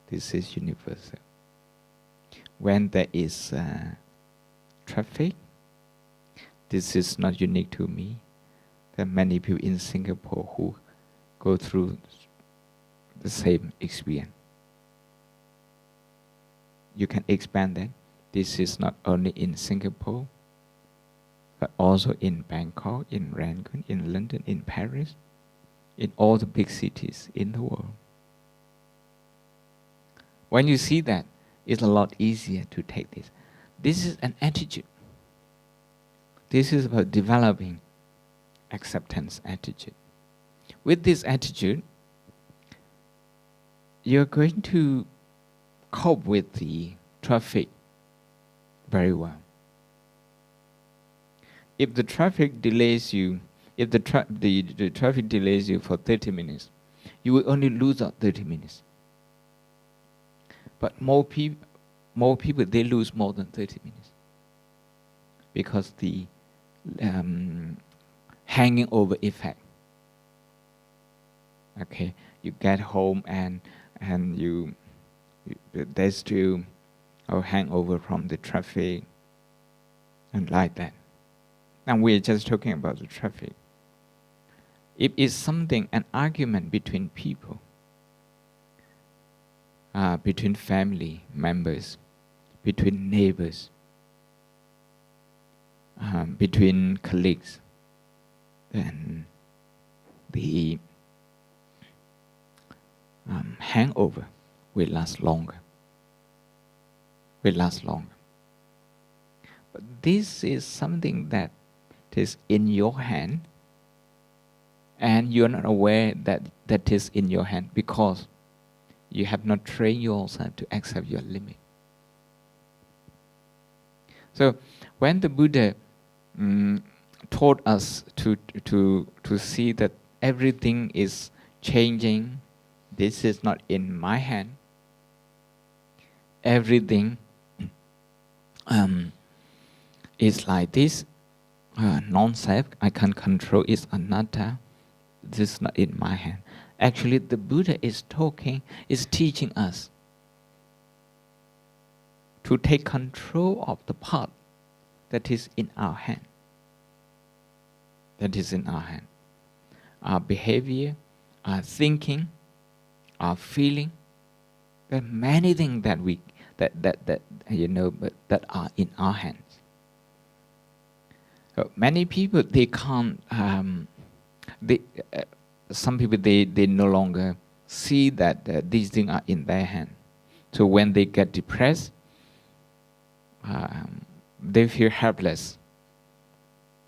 this is universal. When there is traffic, this is not unique to me. There are many people in Singapore who go through the same experience. You can expand that. This is not only in Singapore, but also in Bangkok, in Rangoon, in London, in Paris, in all the big cities in the world. When you see that, it's a lot easier to take this. This is an attitude. This is about developing acceptance attitude. With this attitude, you're going to cope with the traffic very well. If the traffic delays you, if the traffic delays you for 30 minutes, you will only lose out 30 minutes. But more people, they lose more than 30 minutes. Because the hanging over effect. Okay, you get home and there's still a hangover from the traffic and like that. And we're just talking about the traffic. If it's something, an argument between people, between family members, between neighbors, between colleagues, then the hangover will last longer. But this is something that is in your hand, and you're not aware that that is in your hand because you have not trained yourself to accept your limit. So when the Buddha taught us to see that everything is changing, this is not in my hand, everything is like this, non-self, I can't control, it's anatta, this is not in my hand. Actually, the Buddha is teaching us to take control of the part that is in our hand. That is in our hand. Our behavior, our thinking, our feeling. There are many things that that are in our hands. So many people, they can't. Some people they no longer see that these things are in their hand. So when they get depressed, they feel helpless.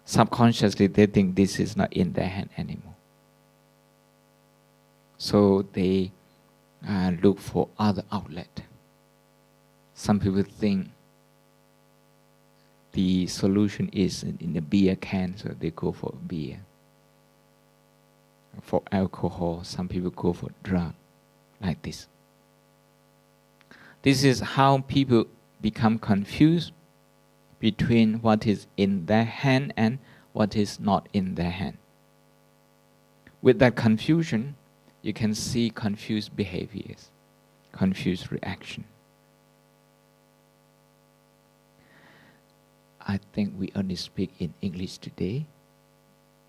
Subconsciously, they think this is not in their hand anymore. So they look for other outlet. Some people think the solution is in a beer can, so they go for beer. For alcohol, some people go for drug, like this. This is how people become confused between what is in their hand and what is not in their hand. With that confusion, you can see confused behaviors, confused reaction. I think we only speak in English today,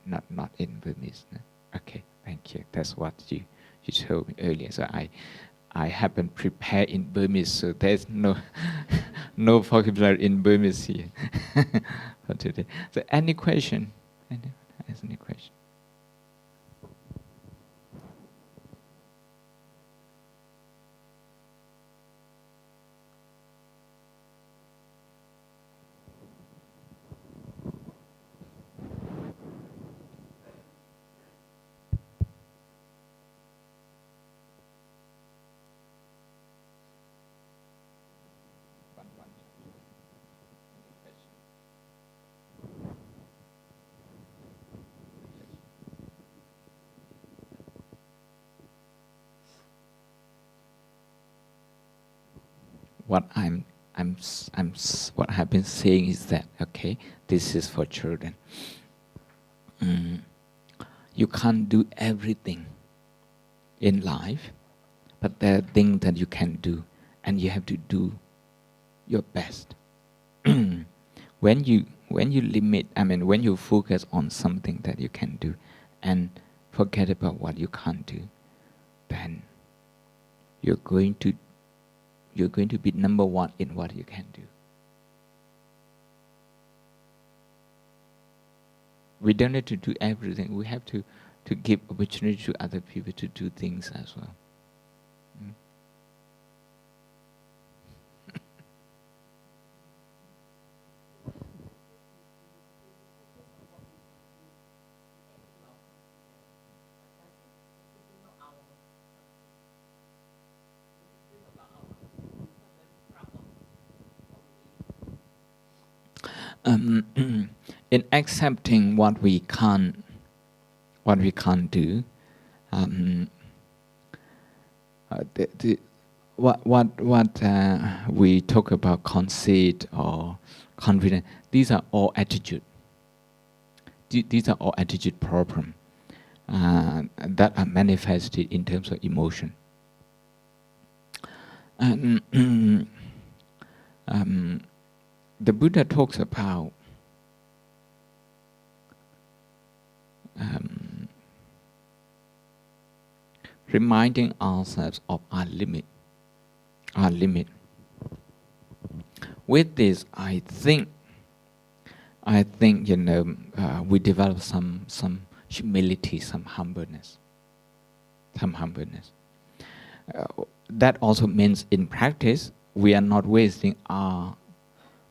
not in Burmese. No? Okay, thank you. That's what you told me earlier. So I haven't prepared in Burmese, so there's no no vocabulary in Burmese here for today. So any question? Any question? What what I've been saying is that, okay, this is for children. You can't do everything in life, but there are things that you can do, and you have to do your best. When you limit, when you focus on something that you can do, and forget about what you can't do, then you're going to be number one in what you can do. We don't need to do everything. We have to give opportunity to other people to do things as well. In accepting what we can't do, what we talk about conceit or confidence, these are all attitude. These are all attitude problem that are manifested in terms of emotion. And the Buddha talks about reminding ourselves of our limit. Our limit. With this, I think we develop some humility, some humbleness. That also means in practice we are not wasting our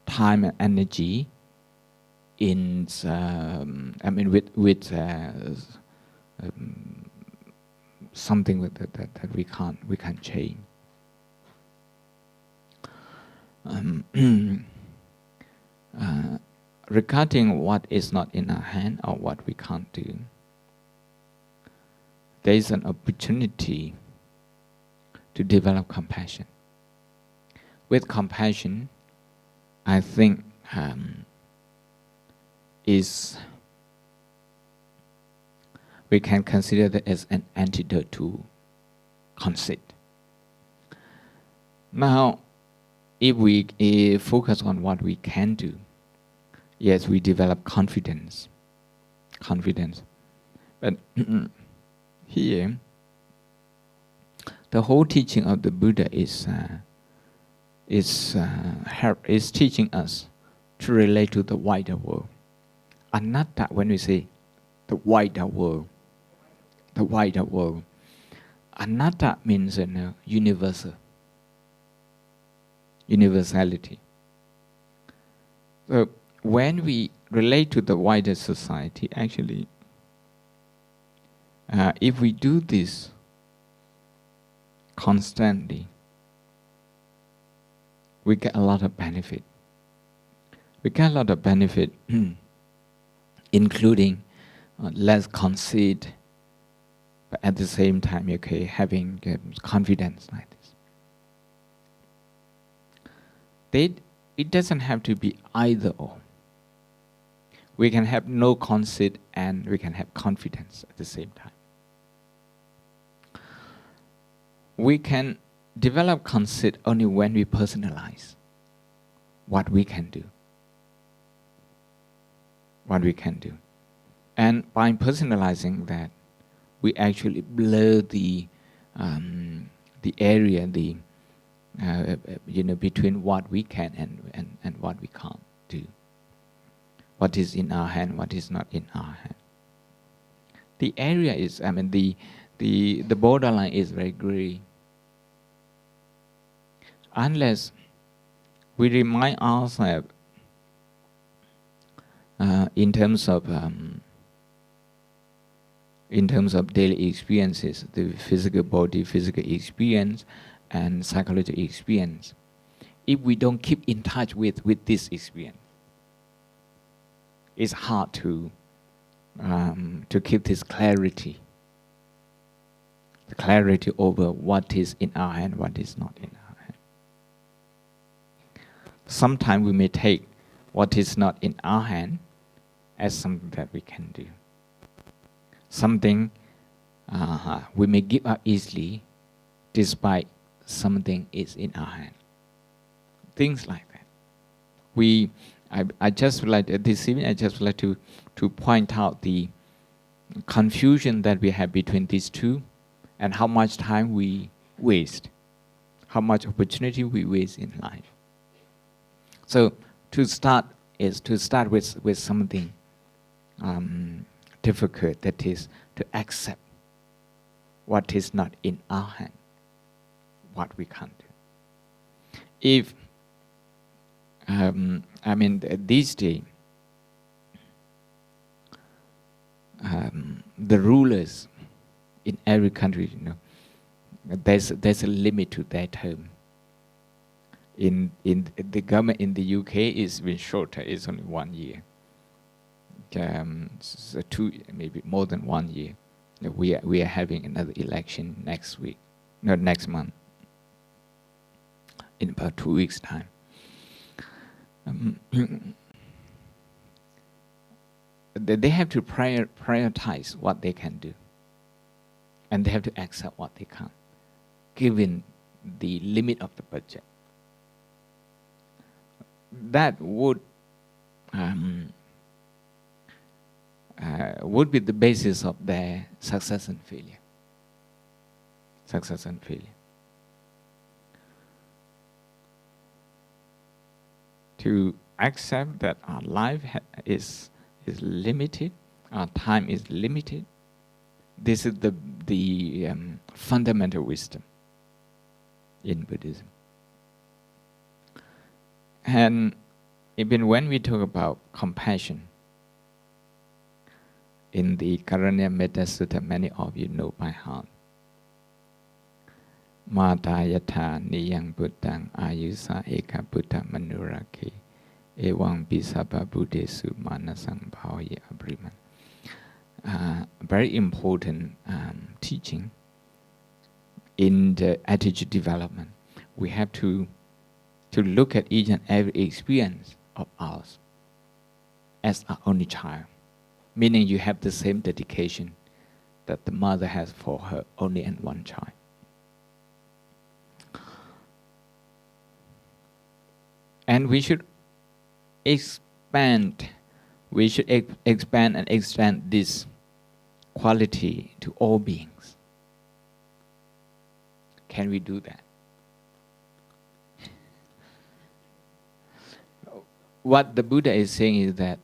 time and energy in with something that we can't change. Regarding what is not in our hand or what we can't do, there is an opportunity to develop compassion. With compassion, I think we can consider that as an antidote to conceit. Now, if we focus on what we can do, yes, we develop confidence. But here, the whole teaching of the Buddha is teaching us to relate to the wider world. Anatta, when we say the wider world, anatta means universality. So when we relate to the wider society, actually, if we do this constantly, we get a lot of benefit. Including less conceit, but at the same time, having confidence like this. It doesn't have to be either or. We can have no conceit and we can have confidence at the same time. We can develop conceit only when we personalize what we can do. And by personalizing that, we actually blur the area, between what we can and what we can't do. What is in our hand, what is not in our hand. The area is, the borderline is very gray. Unless we remind ourselves in terms of daily experiences, the physical body, physical experience, and psychological experience, if we don't keep in touch with this experience, it's hard to keep this clarity. The clarity over what is in our hand, what is not in our hand. Sometimes we may take what is not in our hand as something that we can do. Something we may give up easily despite something is in our hand. Things like that. I just would like, this evening I just would like to point out the confusion that we have between these two and how much time we waste, how much opportunity we waste in life. So to start with something difficult, that is to accept what is not in our hand, what we can't do. If these days the rulers in every country, there's a limit to their term. in the government in the UK is been shorter. It's only 1 year. So 2, maybe more than 1 year. We are having another election next week, no, next month, in about 2 weeks' time. They have to prioritize what they can do, and they have to accept what they can't, given the limit of the budget. That would be the basis of their success and failure. Success and failure. To accept that our life is limited, our time is limited. This is the fundamental wisdom in Buddhism. And even when we talk about compassion, in the Karanya Metta Sutta, many of you know by heart. Mata yatha niyang buddhang ayusa eka buddha manurake ewang bisabha buddhesu manasang bhavaya abriman. Very important teaching in the attitude development. We have to look at each and every experience of ours as our only child, meaning you have the same dedication that the mother has for her only and one child. And we should expand and extend this quality to all beings. Can we do that? What the Buddha is saying is that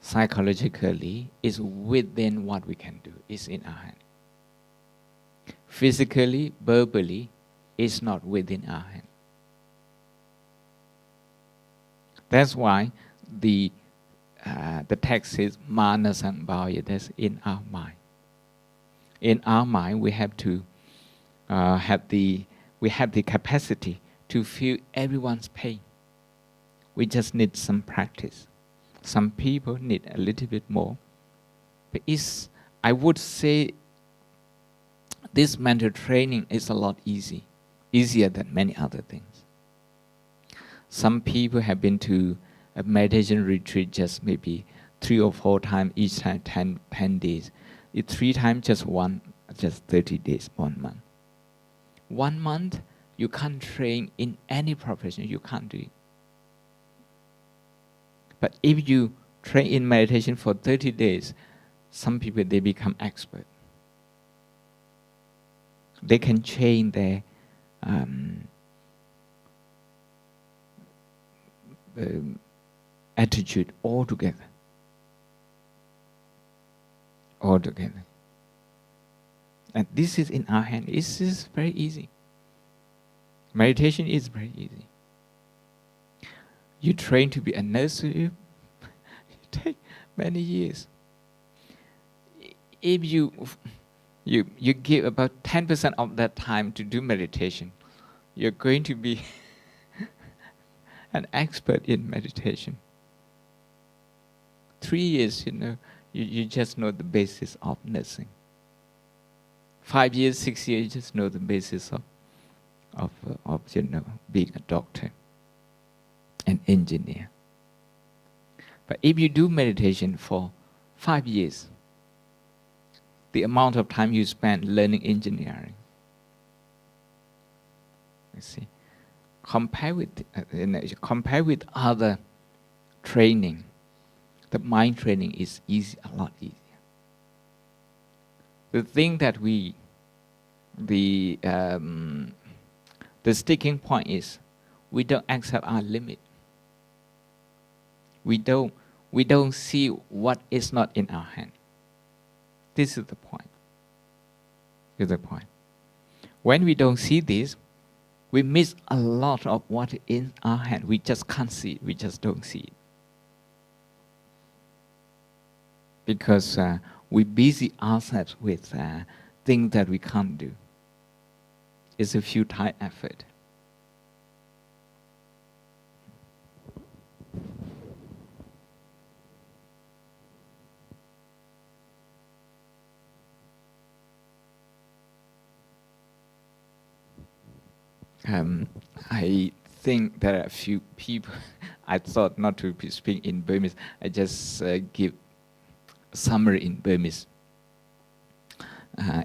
psychologically is within what we can do, is in our hand. Physically, verbally, is not within our hand. That's why the text says manasang bhavaya, that's in our mind. In our mind, we have to have the capacity to feel everyone's pain. We just need some practice. Some people need a little bit more. But I would say this mental training is a lot easier than many other things. Some people have been to a meditation retreat just maybe 3 or 4 times, each time 10 days. 3 times just 30 days, 1 month. 1 month, you can't train in any profession, you can't do it. But if you train in meditation for 30 days, some people, they become expert. They can change their attitude altogether. Altogether. And this is in our hand. This is very easy. Meditation is very easy. You train to be a nurse, it take many years. If you give about 10% of that time to do meditation, you're going to be an expert in meditation. 3 years, you just know the basis of nursing. 5 years, 6 years, you just know the basis of being a doctor, an engineer. But if you do meditation for 5 years, the amount of time you spend learning engineering, you see, compare with other training, the mind training is a lot easier. The thing that the sticking point is, we don't accept our limit. We don't see what is not in our hand. This is the point. This is the point. When we don't see this, we miss a lot of what is in our hand. We just can't see it. We just don't see it. Because we busy ourselves with things that we can't do. It's a futile effort. I think there are a few people. I thought not to speak in Burmese. I just give summary in Burmese.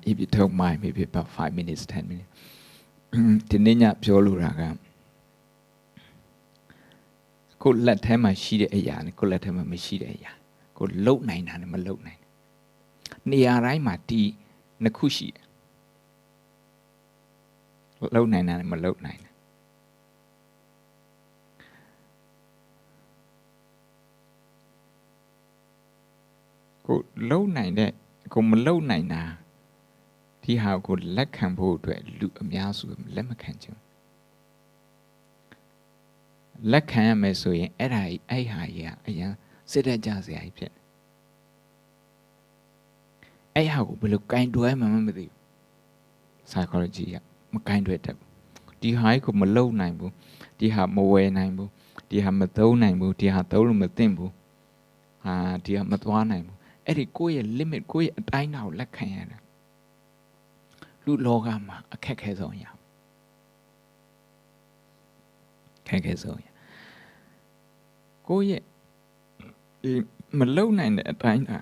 If you don't mind, maybe about 5 minutes, 10 minutes. ဒီနေ့ညပြောလိုတာကကိုယ်လက်ထဲမှာရှိတဲ့အရာနဲ့ကိုယ်လက်ထဲမှာမရှိတဲ့အရာကိုလုံနိုင်တာနဲ့မလုံနိုင်နေရာတိုင်းမှာဒီနှစ်ခုရှိတယ်လုံနိုင်တာနဲ့မလုံနိုင်တာကိုလုံနိုင်တဲ့ကိုမလုံနိုင်တာဒီဟာကိုလက်ခံဖို့အတွက်လူအများစုလက်မခံချင်လက်ခံရမယ်ဆိုရင်အဲ့ဟာကြီးအရင်စစ်တကြစရာကြီးဖြစ်အဲ့ဟာကိုဘယ်လိုကင်တွဲမှမသိဘူး psychology ကမကင်တွဲတတ်ဘူးဒီဟာကြီးကိုမလုံနိုင်ဘူးဒီဟာမဝယ်နိုင်ဘူးဒီဟာမသုံးနိုင်ဘူးဒီဟာသုံးလို့မသင့်ဘူးဟာဒီဟာမသွားနိုင်ဘူးအဲ့ဒီကိုယ့်ရဲ့ limit ကိုယ့်ရဲ့အတိုင်းအတာကိုလက်ခံရတယ်လူလောကမှာအခက်ခဲဆုံးရခက်ခဲဆုံးရကိုယ့်ရဲ့မလုံနိုင်တဲ့အတိုင်းအတာ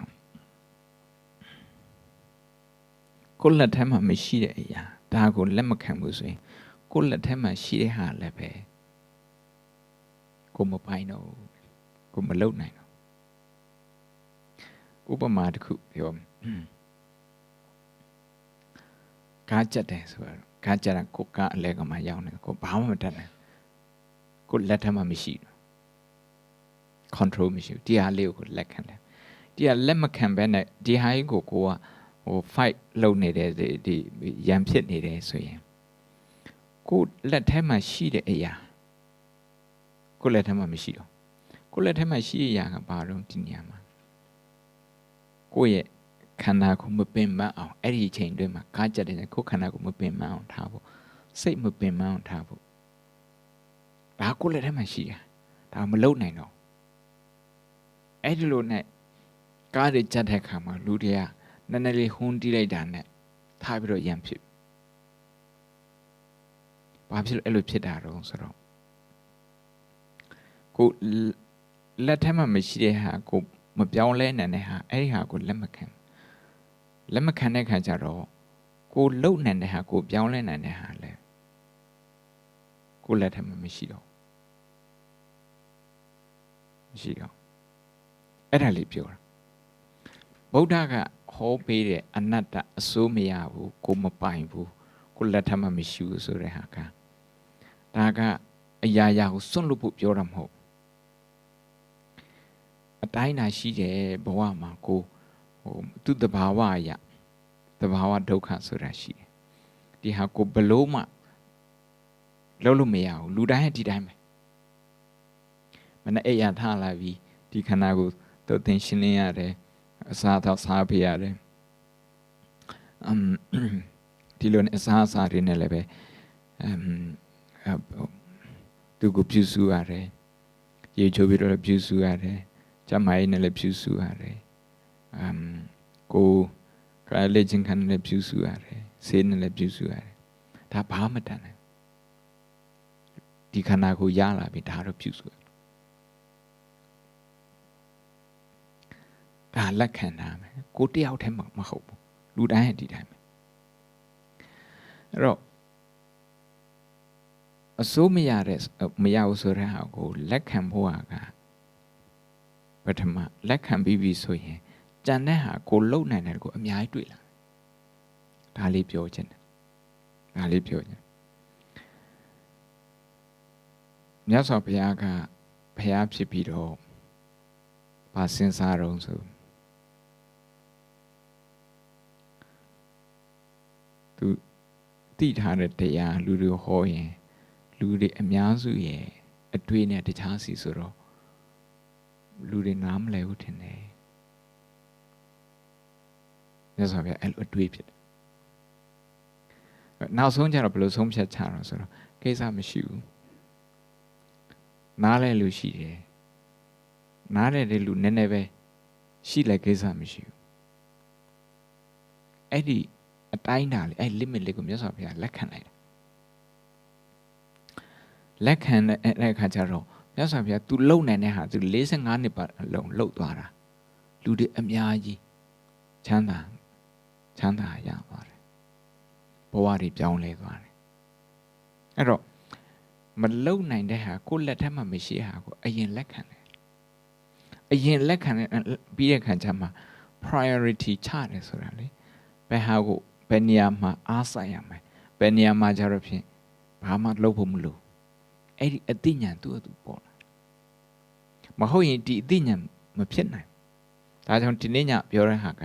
ကိုယ့်လက်ထဲမှာမရှိတဲ့အရာဒါကိုလက်မခံဘူးဆိုရင်ကိုယ့်လက်ထဲမှာရှိတဲ့ဟာလည်းပဲကိုမပိုင်တော့ကိုမလုံနိုင်တော့ဥပမာတစ်ခုပြောကားကြက်တယ်ဆိုတော့ကားကြက်တာကိုကားအလဲကမှရောက်နေကိုဘာမှမတတ်နိုင်ကိုလက်ထက်မှာမရှိဘူး control မရှိဘူးဒီဟာလေးကိုလက်ခံတယ်ဒီဟာလက်မခံဘဲနဲ့ဒီဟာကြီးကိုကဟို fight လုပ်နေတယ်ဒီရန်ဖြစ်နေတယ်ဆိုရင်ကိုလက်ထဲမှာရှိတဲ့အရာကိုလက်ထဲမှာမရှိတော့ကိုလက်ထဲမှာရှိတဲ့အရာကဘာလို့ဒီနေရာမှာကိုရဲ့ခန္ဓာကိုမပင်ပန်းအောင်အဲ့ဒီအချိန်တွင်းမှာကားကြက်တဲ့ကိုခန္ဓာကိုမပင်ပန်းအောင်ထားဖို့စိတ်မပင်ပန်းအောင်ထားဖို့ဒါကိုလက်ထဲမှာရှိတာဒါမလုံနိုင်တော့အဲ့ဒီလိုနဲ့ကားတွေကြက်တဲ့ခါမှာလူတွေကနည်းနည်းလေးဟုန်းတီးလိုက်တာနဲ့ထားပြီးတော့ရန်ဖြစ်ဘာဖြစ်လို့အဲ့လိုဖြစ်တာတော့ဆိုတော့ကိုလက်ထဲမှာမရှိတဲ့ဟာကိုမပြောင်းလဲနိုင်တဲ့ဟာအဲ့ဒီဟာကိုလက်မခံတဲ့ခါကျတော့ကိုလုံနိုင်တဲ့ဟာကိုပြောင်းလဲနိုင်တဲ့ဟာလဲကိုလက်ထဲမှာမရှိတော့အဲ့ဒါလေးပြောတာဗုဒ္ဓကဟောပေးတဲ့အနတ္တအစိုးမရဘူးကိုမပိုင်ဘူးကိုလက်ထဲမှာမရှိဘူးဆိုတဲ့ဟာကဒါကအရာရာကိုစွန့်လွတ်ဖို့ပြောတာမဟုတ်အတိုင်းသာရှိတယ်ဘဝမှာကိုသူ့တဘာဝအရာတဘာဝဒုက္ခဆိုတာရှိတယ်ဒီဟာကိုဘလို့မှလုံးလို့မရဘူးလူတိုင်းဒီတိုင်းပဲမနဲ့အိယာထားလာပြီးဒီခန္ဓာကိုသုတ်သင်ရှင်းလင်းရတယ်အစားအသောက်စားပြရတယ်ဒီလိုနဲ့အစားအစာတွေနဲ့လည်းပဲသူကိုပြုစုရတယ်ရေချိုးပြီးတော့ပြုစုရတယ်ကျမကြီးနဲ့လည်းပြုစုရတယ်ကိုကလည်းချင်းခံနဲ့ပြုစုရတယ်ဆေးနဲ့လည်းပြုစုရတယ်ဒါဘာမှမတန်နိုင်ဒီခန္ဓာကိုရလာပြီဒါတော့ပြုစုဒါလက်ခံတာမယ်ကိုတယောက်တည်းမဟုတ်ဘူးလူတိုင်းဒီတိုင်းပဲအဲ့တော့အစိုးမရဘူးဆိုတဲ့ဟာကိုလက်ခံဖို့ကပထမလက်ခံပြီးပြီဆိုရင်ကြံတဲ့ဟာကိုလုံနိုင်တယ်ကိုအများကြီးတွေ့လာဒါလေးပြောချင်တယ်မြတ်စွာဘုရားကဘုရားဖြစ်ပြီးတော့ဘာစဉ်းစားတော့ဆိုသူသိထားတဲ့တရားလူတွေဟောရင်လူတွေအများစုရဲ့အတွေ့နဲ့တခြားစီဆိုတော့လူတွေနားမလည်ဘူးထင်တယ်မြတ်စွာဘုရားအဲ့လိုအတွေ့ဖြစ်တယ်နောက်ဆုံးကျတော့ဘယ်လိုဆုံးဖြတ်ချတော့ဆိုတော့ကိစ္စမရှိဘူးနားလဲလူရှိတယ်နားလဲတဲ့လူနည်းနည်းပဲရှိလဲကိစ္စမရှိဘူးအဲ့ဒီအတိုင်းတာလေအဲ့ limit လေးကိုမြတ်စွာဘုရားလက်ခံလိုက်တယ် လက်ခံတဲ့အခါကျတော့မြတ်စွာဘုရားသူလုံနိုင်တဲ့ဟာသူ45နှစ်ပတ်အလုံးလှုပ်သွားတာလူတွေအများကြီးချမ်းသာရသွားတယ်ဘဝတွေပြောင်းလဲသွားတယ်အဲ့တော့မလုံနိုင်တဲ့ဟာကိုလက်ထက်မှာမရှိဟာကိုအရင်လက်ခံတယ်အရင်လက်ခံပြီးတဲ့ခါကျမှ priority ချတယ်ဆိုတာလေဘယ်ဟာကိုဘယ်နေရာမှာအားစိုက်ရမယ်ဘယ်နေရာမှာကြတော့ဖြင့်ဘာမှလုပ်ဖို့မလိုအဲ့ဒီအသိဉာဏ်သူ့အတူပေါ်လာမဟုတ်ရင်ဒီအသိဉာဏ်မဖြစ်နိုင်ဒါကြောင့်ဒီနေ့ညပြောတဲ့ဟာက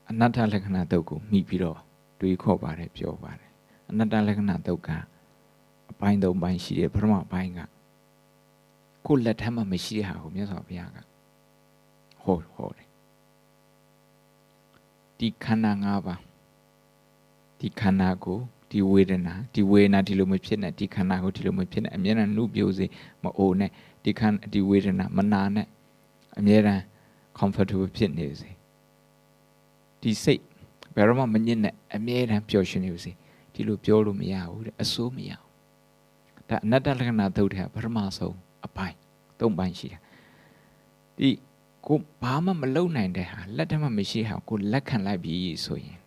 အနတ္တလက္ခဏာတုတ်ကိုမိပြီးတော့တွေးခေါ်ပါတယ်ပြောပါတယ်အနတ္တလက္ခဏာတုတ်ကအပိုင်း၃ပိုင်းရှိတယ်ပထမပိုင်းကကိုလက်ထက်မှာမရှိတဲ့ဟာကိုမြတ်စွာဘုရားကဟောတယ်ဒီခန္ဓာ၅ပါးဒီခန္ဓာကိုဒီဝေဒနာဒီလိုမဖြစ်နဲ့ဒီခန္ဓာကိုဒီလိုမဖြစ်နဲ့အမြဲတမ်းနှုတ်ပြိုစေမအိုနဲ့ဒီဝေဒနာမနာနဲ့အမြဲတမ်း comfortable ဖြစ်နေစေဒီစိတ်ဘယ်တော့မှမညစ်နဲ့အမြဲတမ်းပျော်ရွှင်နေစေဒီလိုပြောလို့မရဘူးတဲ့အစိုးမရဘူးဒါအနတ္တလက္ခဏာသုတ်တဲ့ပထမဆုံးအပိုင်း၃ပိုင်းရှိတယ်ဒီကိုဘာမှမလုပ်နိုင်တဲ့ဟာလက်ထက်မှမရှိဟာကိုလက်ခံလိုက်ပြီဆိုရင်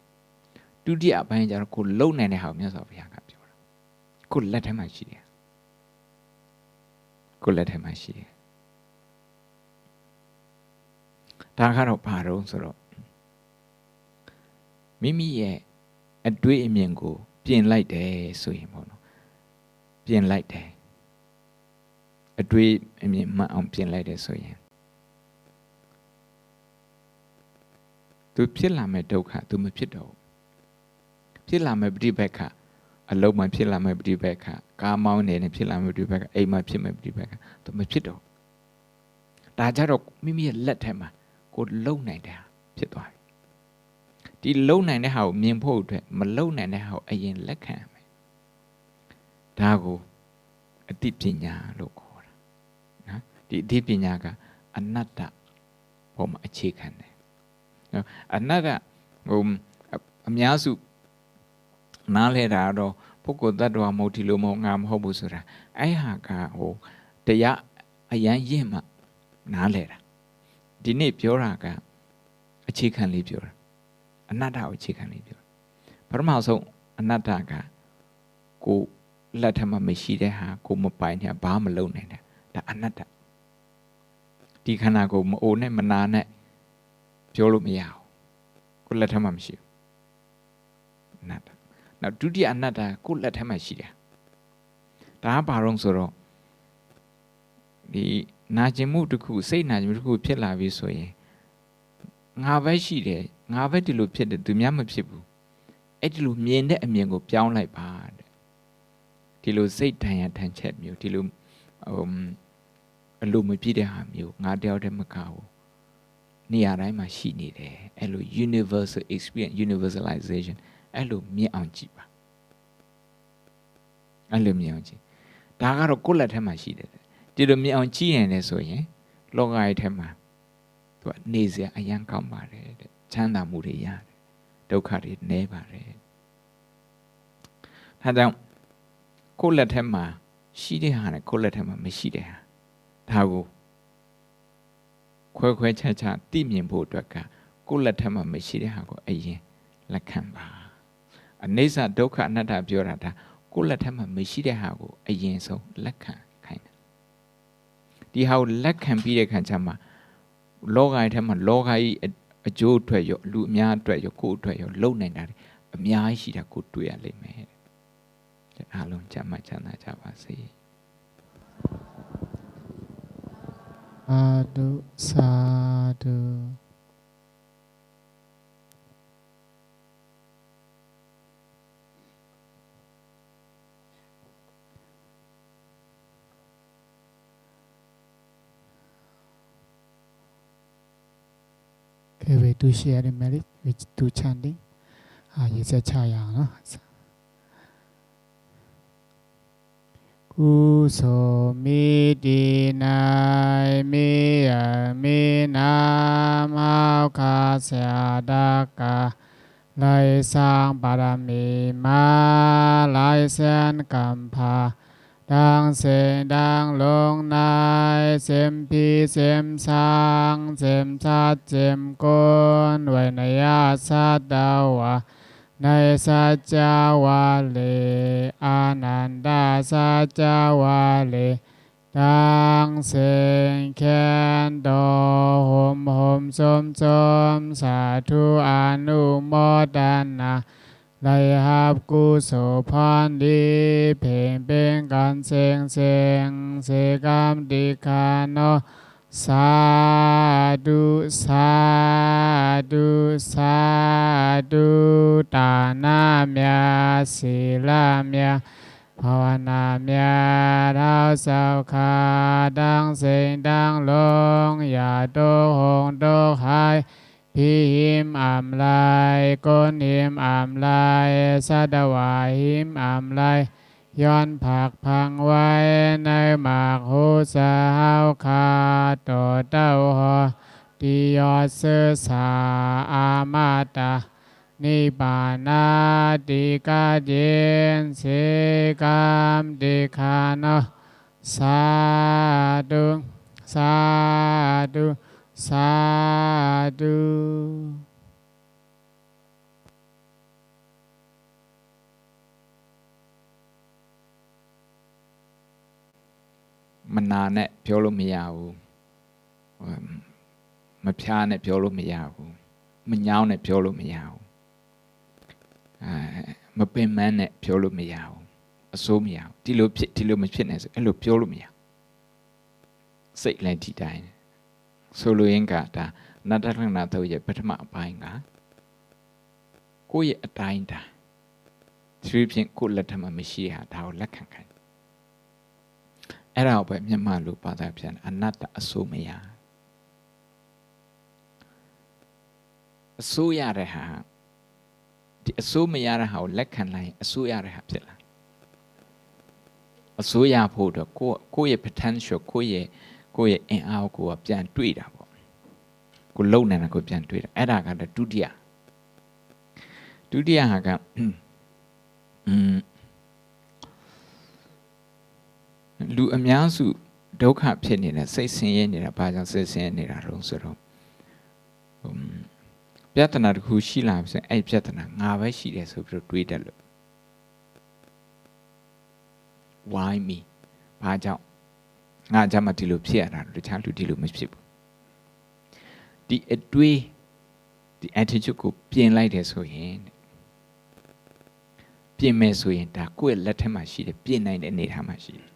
ဒုတိယအပိုင်းကျတော့ကိုလုံနိုင်တဲ့ဟာကိုမြတ်စွာဘုရားကပြောတာကိုလက်ထက်မှရှိတယ်ကိုလက်ထက်မှရှိတယ်ဒါကတော့ဘာလို့ဆိုတော့မိမိရဲ့အတွေ့အမြင်ကိုပြင်လိုက်တယ်ဆိုရင်ပေါ့နော်ပြင်လိုက်တယ်အတွေ့အမြင်မှန်အောင်ပြင်လိုက်တယ်ဆိုရင်သူဖြစ်လာမဲ့ဒုက္ခသူမဖြစ်တော့ဘူးဖြစ်လာမဲ့ပฏิပတ်ခအလုံးမှဖြစ်လာမဲ့ပฏิပတ်ခကားမောင်းနေဖြစ်လာမဲ့ပฏิပတ်ခအိမ်မှာဖြစ်မဲ့ပฏิပတ်ခသူမဖြစ်တော့ဒါကြတော့မိမိရဲ့လက်ထဲမှာကိုလုံနိုင်တဲ့ဟာဖြစ်သွားပြီဒီလုံနိုင်တဲ့ဟာကိုမြင်ဖို့အတွက်မလုံနိုင်တဲ့ဟာကိုအရင်လက်ခံရမယ်ဒါကိုအတိပညာလို့ခေါ်တာနော်ဒီအတိပညာကအနတ္တပေါ်မှာအခြေခံတယ်နော်အနတ္တအများစုနားလဲတာတော့ပုဂ္ဂိုလ်တ attva မဟုတ်ဒီလိုမဟုတ်ငါမဟုတ်ဘူးဆိုတာအဲ့ဟာကတရားအရန်ရင့်မှနားလဲတာဒီနေ့ပြောတာကအခြေခံလေးပြောတာအနတ္တကိုအခြေခံလေးပြောတာပထမဆုံးအနတ္တကကိုလက်ထမှာမရှိတဲ့ဟာကိုမပိုင်တဲ့ဘာမလုပ်နိုင်တဲ့ဒါအနတ္တဒီခန္ဓာကိုမအိုနဲ့မနာနဲ့ပြောလို့မရဘူးကိုလက်ထမှာမရှိဘူးအနတ္တနောက်ဒုတိယအနတ္တကိုလက်ထမှာရှိတယ်ဒါကဘာလို့ဆိုတော့ဒီနာကျင်မှုတစ်ခုစိတ်နာကျင်မှုတစ်ခုဖြစ်လာပြီဆိုရင်ငါပဲရှိတယ်ငါပဲဒီလိုဖြစ်တယ်သူများမဖြစ်ဘူးအဲ့ဒီလိုမြင်တဲ့အမြင်ကိုပြောင်းလိုက်ပါတဲ့ဒီလိုစိတ်တန်ရထန်ချက်မျိုးဒီလိုအလိုမပြည့်တဲ့ဟာမျိုးငါတယောက်တည်းမကဘူးနေရာတိုင်းမှာရှိနေတယ်အဲ့လို universal experience universalization အဲ့လိုမြင်အောင်ကြည့်ပါအဲ့လိုမြင်အောင်ကြည့်ဒါကတော့ကိုယ့်လက်ထဲမှာရှိတယ်ဒီလိုမြင်အောင်ကြည့်ရင်လည်းဆိုရင်လောကရဲ့ထဲမှာသူကနေစရာအရန်ကောင်းပါတယ်တဲ့ချမ်းသာမှုတွေရတယ်ဒုက္ခတွေနည်းပါတယ်ဒါကြောင့်ကိုယ့်လက်ထဲမှာရှိတဲ့ဟာနဲ့ကိုယ့်လက်ထဲမှာမရှိတဲ့ဟာဒါကိုခွဲခြားသိမြင်ဖို့အတွက်ကကိုယ့်လက်ထဲမှာမရှိတဲ့ဟာကိုအရင်လက်ခံပါအနိစ္စဒုက္ခအနတ္တပြောတာဒါကိုယ့်လက်ထဲမှာမရှိတဲ့ဟာကိုအရင်ဆုံးလက်ခံခိုင်းတယ်ဒီဟာကိုလက်ခံပြီးတဲ့ခါကျမှလောကရဲ့ထဲမှာလောကကြီးအကျိုးအတွက်ရောလူအများအတွက်ရောကိုယ်အတွက်ရောလုံနိုင်တာအများကြီးရှိတာကိုတွေ့ရလိမ့်မယ်အားလုံးကျမ်းမှချမ်းသာကြပါစေအာတုသာတုOkay, we do share the merit, we do chanting. Yes, a chaya, no? ကုသိုလ်မိတိ၌မေယမေနာမောက္ခဆရာတက ไลสร้างบารมีมาไลเส้นกำพาดังเสงดังลงในเสมพีเสมสางเสมชัดเสมกุนไว้ในอาสัตดาวะในสัจจาวาเลอานันดาสัจจาวาเลดังเสงแคนดอหมหมสมสมสาธุอนุโมทนาได้หับกุศลพรดีเพ่งเป็นกันเสงเสงเสกามดิคาโนสาธุสาธุสาธุตานาเมียศีลาเมียภาวนาเมียดาวสาวขาดังเสียงดังลงอย่าโดหงโดหายพิหิมอำลายก้นหิมอำลายสัตวาหิมอำลายย้อนผักพังไว้ในหมากหูสาวขาต่อเต้าหอติยอดเสือสาอามาตานิบานาติกาเจนเสกามติคานะสาธุสาธุสาธุมันนานเนี่ยပြောလို့မရဘူးမဖြားနဲ့ပြောလို့မရဘူးမညောင်းနဲ့ပြောလို့မရဘူးမပင်မန်းနဲ့ပြောလို့မရဘူးအစိုးမရဘူးဒီလိုဖြစ်ဒီလိုမဖြစ်နဲ့ဆိုအဲ့လိုပြောလို့မရစိတ်လည်းဒီတိုင်းဆိုလိုရင်းကဒါနတ္တလက္ခဏာတော့ရဲ့ပထမအပိုင်းကကိုယ့်ရဲ့အတိုင်းတာသူဖြင့်ကိုယ့်လက်ထမှာမရှိဟာဒါကိုလက်ခံခိုင်းအဲ့ဒါကိုပဲမြန်မာလိုဘာသာပြန်အနတ္တအစိုးမရအစိုးရတဲ့ဟာဒီအစိုးမရတဲ့ဟာကိုလက်ခံလိုက်အစိုးရတဲ့ဟာဖြစ်လာအစိုးရဖို့တော့ကိုယ့်ရဲ့ potential ကိုယ့်ရဲ့အင်အားကိုပြန်တွေးတာပေါ့ကိုလုံနေတာကိုပြန်တွေးတာအဲ့ဒါကတော့ဒုတိယဟာကလူအများစုဒုက္ခဖြစ်နေတဲ့စိတ်ဆင်းရဲနေတာဘာကြောင့်စိတ်ဆင်းရဲနေတာလဲဆိုတော့ပြဿနာတစ်ခုရှိလာပြီဆိုရင်အဲ့ပြဿနာငါပဲရှိတယ်ဆိုပြီးတော့တွေးတတ်လို့ why me ဘာကြောင့်ငါကြမှာဒီလိုဖြစ်ရတာတခြားလူဒီလိုမဖြစ်ဘူးဒီအတွေးဒီ attitude ကိုပြင်လိုက်တယ်ဆိုရင်ပြင်မယ်ဆိုရင်ဒါကိုယ့်ရဲ့လက်ထက်မှာရှိတယ်ပြင်နိုင်တဲ့အနေထားမှာရှိတယ်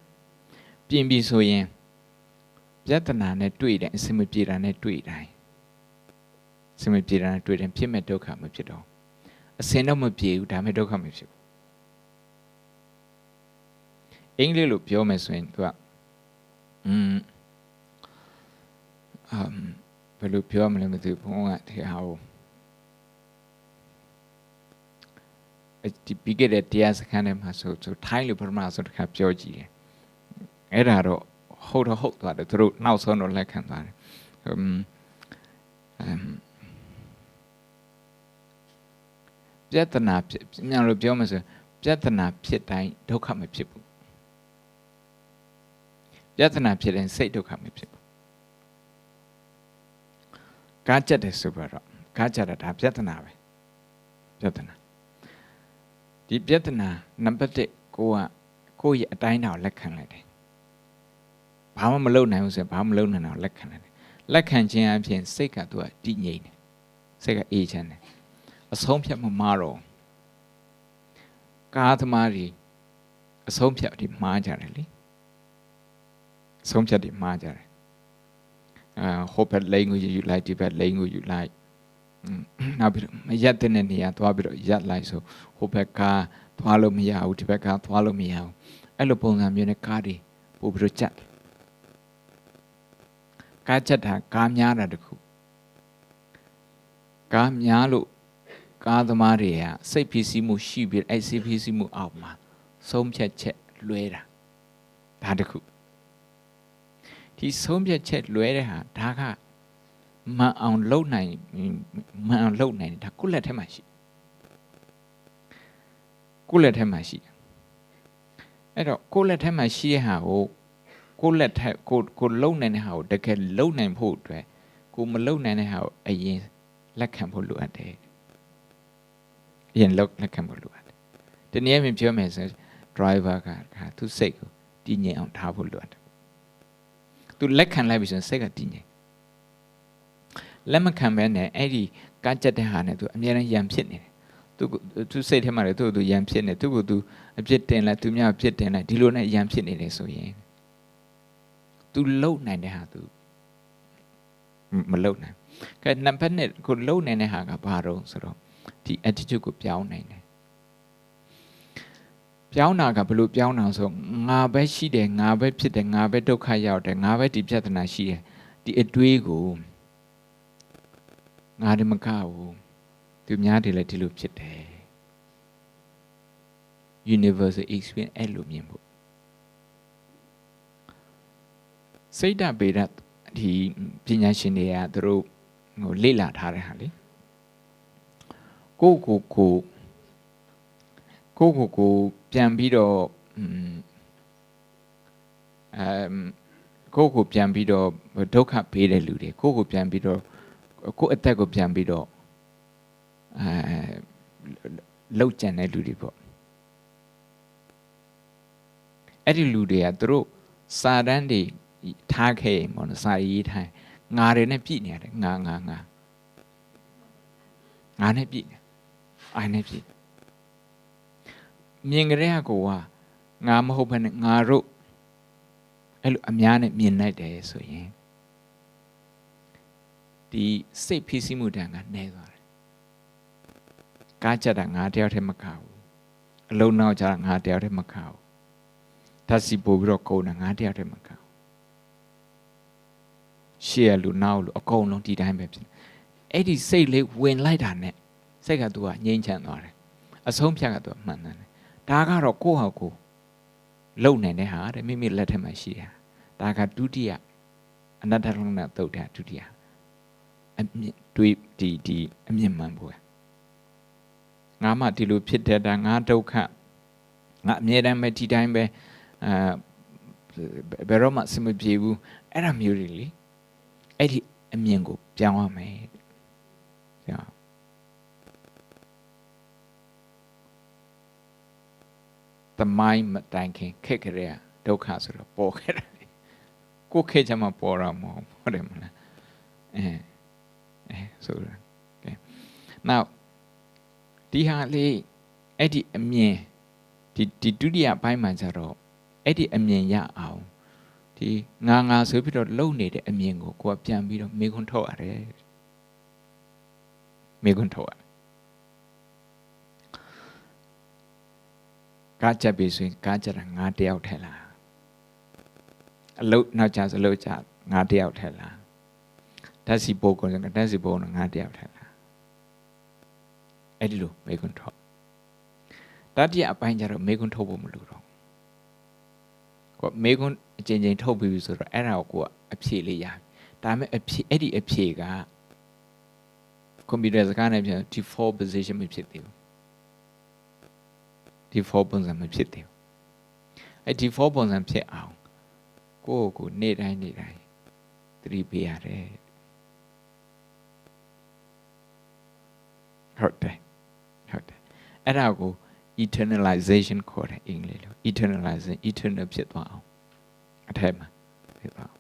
ပြင်ပြီဆိုရင်ပြဿနာနဲ့တွေ့တယ်အစမပြေတာနဲ့တွေ့တိုင်းအစမပြေတာနဲ့တွေ့တယ်ဖြစ်မဲ့ဒုက္ခမဖြစ်တော့အစင်တော့မပြေဘူးဒါမဲ့ဒုက္ခမဖြစ်ဘူးအင်္ဂလိပ်လိုပြောမယ်ဆိုရင်သူကဘယ်လိုပြောမလဲမသိဘူးဘုန်းကဒီဟာကိုဒီပြီးခဲ့တဲ့တရားစခန်းထဲမှာဆိုထိုင်းလိုပထမဆုံးတစ်ခါပြောကြည့်တယ်အဲ့ဒါတော့ဟုတ်သွားတယ်သူတို့နောက်ဆုံးတော့လက်ခံသွားတယ်ပြဿနာဖြစ်မြန်လို့ပြောမယ်ဆိုပြဿနာဖြစ်တိုင်းဒုက္ခမဖြစ်ဘူးပြဿနာဖြစ်ရင်စိတ်ဒုက္ခမဖြစ်ဘူးကားကြက်တယ်ဆိုတော့ကားကြက်တာဒါပြဿနာပဲပြဿနာဒီပြဿနာနံပါတ်1ကိုယ့်ရဲ့အတိုင်းအတာကိုလက်ခံလိုက်တယ်ဘာမှမလုပ်နိုင်ဘူးဆိုရင်ဘာမှမလုပ်နိုင်တော့လက်ခံလိုက်တယ်လက်ခံခြင်းအပြင်စိတ်ကသူကတည်ငြိမ်တယ်စိတ်ကအေးချမ်းတယ်အဆုံးဖြတ်မမှားတော့ကားသမားတွေအဆုံးဖြတ်တွေမှားကြတယ်လေအဆုံးဖြတ်တွေမှားကြတယ်ဟိုဘက်လိန်ကိုယူလိုက်ဒီဘက်လိန်ကိုယူလိုက်နောက်ပြီးမရက်တဲ့နေရာသွားပြီးတော့ရက်လိုက်ဆိုဟိုဘက်ကသွားလို့မရဘူးဒီဘက်ကသွားလို့မရဘူးအဲ့လိုပုံစံမျိုးနဲ့ကားတွေပို့ပြီးတော့ကြက်ကားချက်တာကားများတာတခုကားများလို့ကားသမားတွေကစိတ်ဖိစီးမှုရှိပြီးအဲ့စိတ်ဖိစီးမှုအောက်မှာဆုံးဖြတ်ချက်လွဲတာဒါတခုဒီဆုံးဖြတ်ချက်လွဲတဲ့ဟာဒါကမှန်အောင်လုပ်နိုင်ဒါကိုယ့်လက်ထဲမှာရှိ ကိုယ့်လက်ထဲမှာရှိတယ်အဲ့တော့ကိုယ့်လက်ထဲမှာရှိတဲ့ဟာကိုကိုယ့်လက်ထဲကိုလုံနိုင်တဲ့ဟာကိုတကယ်လုံနိုင်ဖို့အတွက်ကိုမလုံနိုင်တဲ့ဟာကိုအရင်လက်ခံဖို့လိုအပ်တယ်အရင်လက်ခံဖို့လိုအပ်တယ်ဒီနေ့မြင်ပြောမယ်ဆို driver ကသူစိတ်ကိုတည်ငြိမ်အောင်ထားဖို့လိုအပ်တယ်သူလက်ခံလိုက်ပြီဆိုရင်စိတ်ကတည်ငြိမ်လက်မခံဘဲနဲ့အဲ့ဒီကားကြက်တဲ့ဟာနဲ့သူအမြဲတမ်းရံဖြစ်နေတယ်သူစိတ်ထဲမှာလည်းသူရံဖြစ်နေသူ့ကိုသူအပြစ်တင်လိုက်သူများအပြစ်တင်လိုက်ဒီလိုနဲ့ရံဖြစ်နေတယ်ဆိုရင်သူလုံနိုင်တဲ့ဟာသူမလုံနိုင်ကဲနံပါတ်1ကိုလုံနိုင်တဲ့ဟာကဘာတော့ဆိုတော့ဒီ attitude ကိုပြောင်းနိုင်တယ်ပြောင်းတာကဘလို့ပြောင်းတာဆိုငါပဲရှိတယ်ငါပဲဖြစ်တယ်ငါပဲဒုက္ခရောက်တယ်ငါပဲဒီပြဿနာရှိတယ်ဒီအတွေးကိုငါတမကဘူးသူများတွေလည်းဒီလိုဖြစ်တယ် universal experience အဲ့လိုမြင်ဖို့စိတ်ဓာတ်ပေဒဒီပညာရှင်တွေကသူတို့ဟိုလေ့လာထားတဲ့ဟာလေကိုပြန်ပြီးတော့ကိုပြန်ပြီးတော့ဒုက္ခပေးတဲ့လူတွေကိုပြန်ပြီးတော့ကိုအသက်ကိုပြန်ပြီးတော့လောက်ကျန်တဲ့လူတွေပေါ့အဲ့ဒီလူတွေကသူတို့စာတန်းတွေထားခဲ့ရင်ပေါ့နော်စာရေးထားငါတွေနဲ့ပြည့်နေရတယ်ငါနဲ့ပြည့်နေအိုင်နဲ့ပြည့်မြင်ကြတဲ့ကိုကငါမဟုတ်ဘဲနဲ့ငါတို့အဲ့လိုအများနဲ့မြင်လိုက်တယ်ဆိုရင်ဒီစိတ်ဖိစီးမှုတန်ကနှဲသွားတယ်ကားကြတာငါတယောက်တည်းမကဘူးအလုံးနောက်ကြတာငါတယောက်တည်းမကဘူးဓာတ်စီပို့ပြီးတော့ကုန်တာငါတယောက်တည်းမကဘူးရှေ့လူနောက်လူအကုန်လုံးဒီတိုင်းပဲဖြစ်အဲ့ဒီစိတ်လေးဝင်လိုက်တာနဲ့စိတ်ကသူကငြိမ်းချမ်းသွားတယ်အဆုံးဖြတ်ကသူကမှန်တယ်ဒါကတော့ကိုယ့်ဟာကိုယ်လုံနိုင်တဲ့ဟာတဲ့မိမိလက်ထက်မှာရှိတယ်ဒါကဒုတိယအနတ္တလက္ခဏာသုတ်တဲ့ဒုတိယအမြင့်တွေးဒီအမြင့်မှန်ဖို့ငါမှဒီလိုဖြစ်တဲ့ဒါငါဒုက္ခငါအမြဲတမ်းပဲဒီတိုင်းပဲဘယ်တော့မှစမပြေဘူးအဲ့ဒါမျိုးတွေလေအဲ့ဒီအမြင်ကိုပြောင်းရမယ်ကြောက်သမိုင်းမတိုင်ခင်ခက်ကြတဲ့ဒုက္ခဆိုတော့ပေါ်ခဲ့တယ်ကိုခေချမှာပေါ်တာမဟုတ်တယ်မလားဆိုရကဲ now ဒီဟာလေးအဲ့ဒီအမြင်ဒီဒုတိယပိုင်းမှာကျတော့အဲ့ဒီအမြင်ရအောင်ဒီငါဆိုပြီးတော့လုံနေတဲ့အမြင်ကိုကိုကပြန်ပြီးတော့မေခွန်းထုတ်ရတယ်မေခွန်းထုတ်ရတယ်ကားချက်ပြီဆိုရင်ကားချက်တာငါတယောက်ထဲလားအလုတ်နောက်ကျဆိုလို့ကျငါတယောက်ထဲလားဓာတ်စီပို့ကုန်ဆိုဓာတ်စီပို့တော့ငါတယောက်ထဲလားအဲ့ဒီလိုမေခွန်းထုတ်တတိယအပိုင်းကျတော့မေခွန်းထုတ်ဖို့မလိုတော့ကိုမေခွန်းအချိန်ချင်းထုတ်ပြီးဆိုတော့အဲ့ဒါကိုအဖြေလေးရဒါပေမဲ့အဲ့ဒီအဖြေကကွန်ပျူတာစကားနဲ့ပြန် default position မဖြစ်သေးဘူး default ပုံစံမဖြစ်သေးဘူးအဲ့ default ပုံစံဖြစ်အောင်ကိုနေ့တိုင်းသတိပေးရတယ်ဟုတ်တယ်အဲ့ဒါကို eternalization ခေါ်တယ်အင်္ဂလိပ်လို eternalization eternal ဖြစ်သွားအောင်အထက်မှာဖြစ်သွား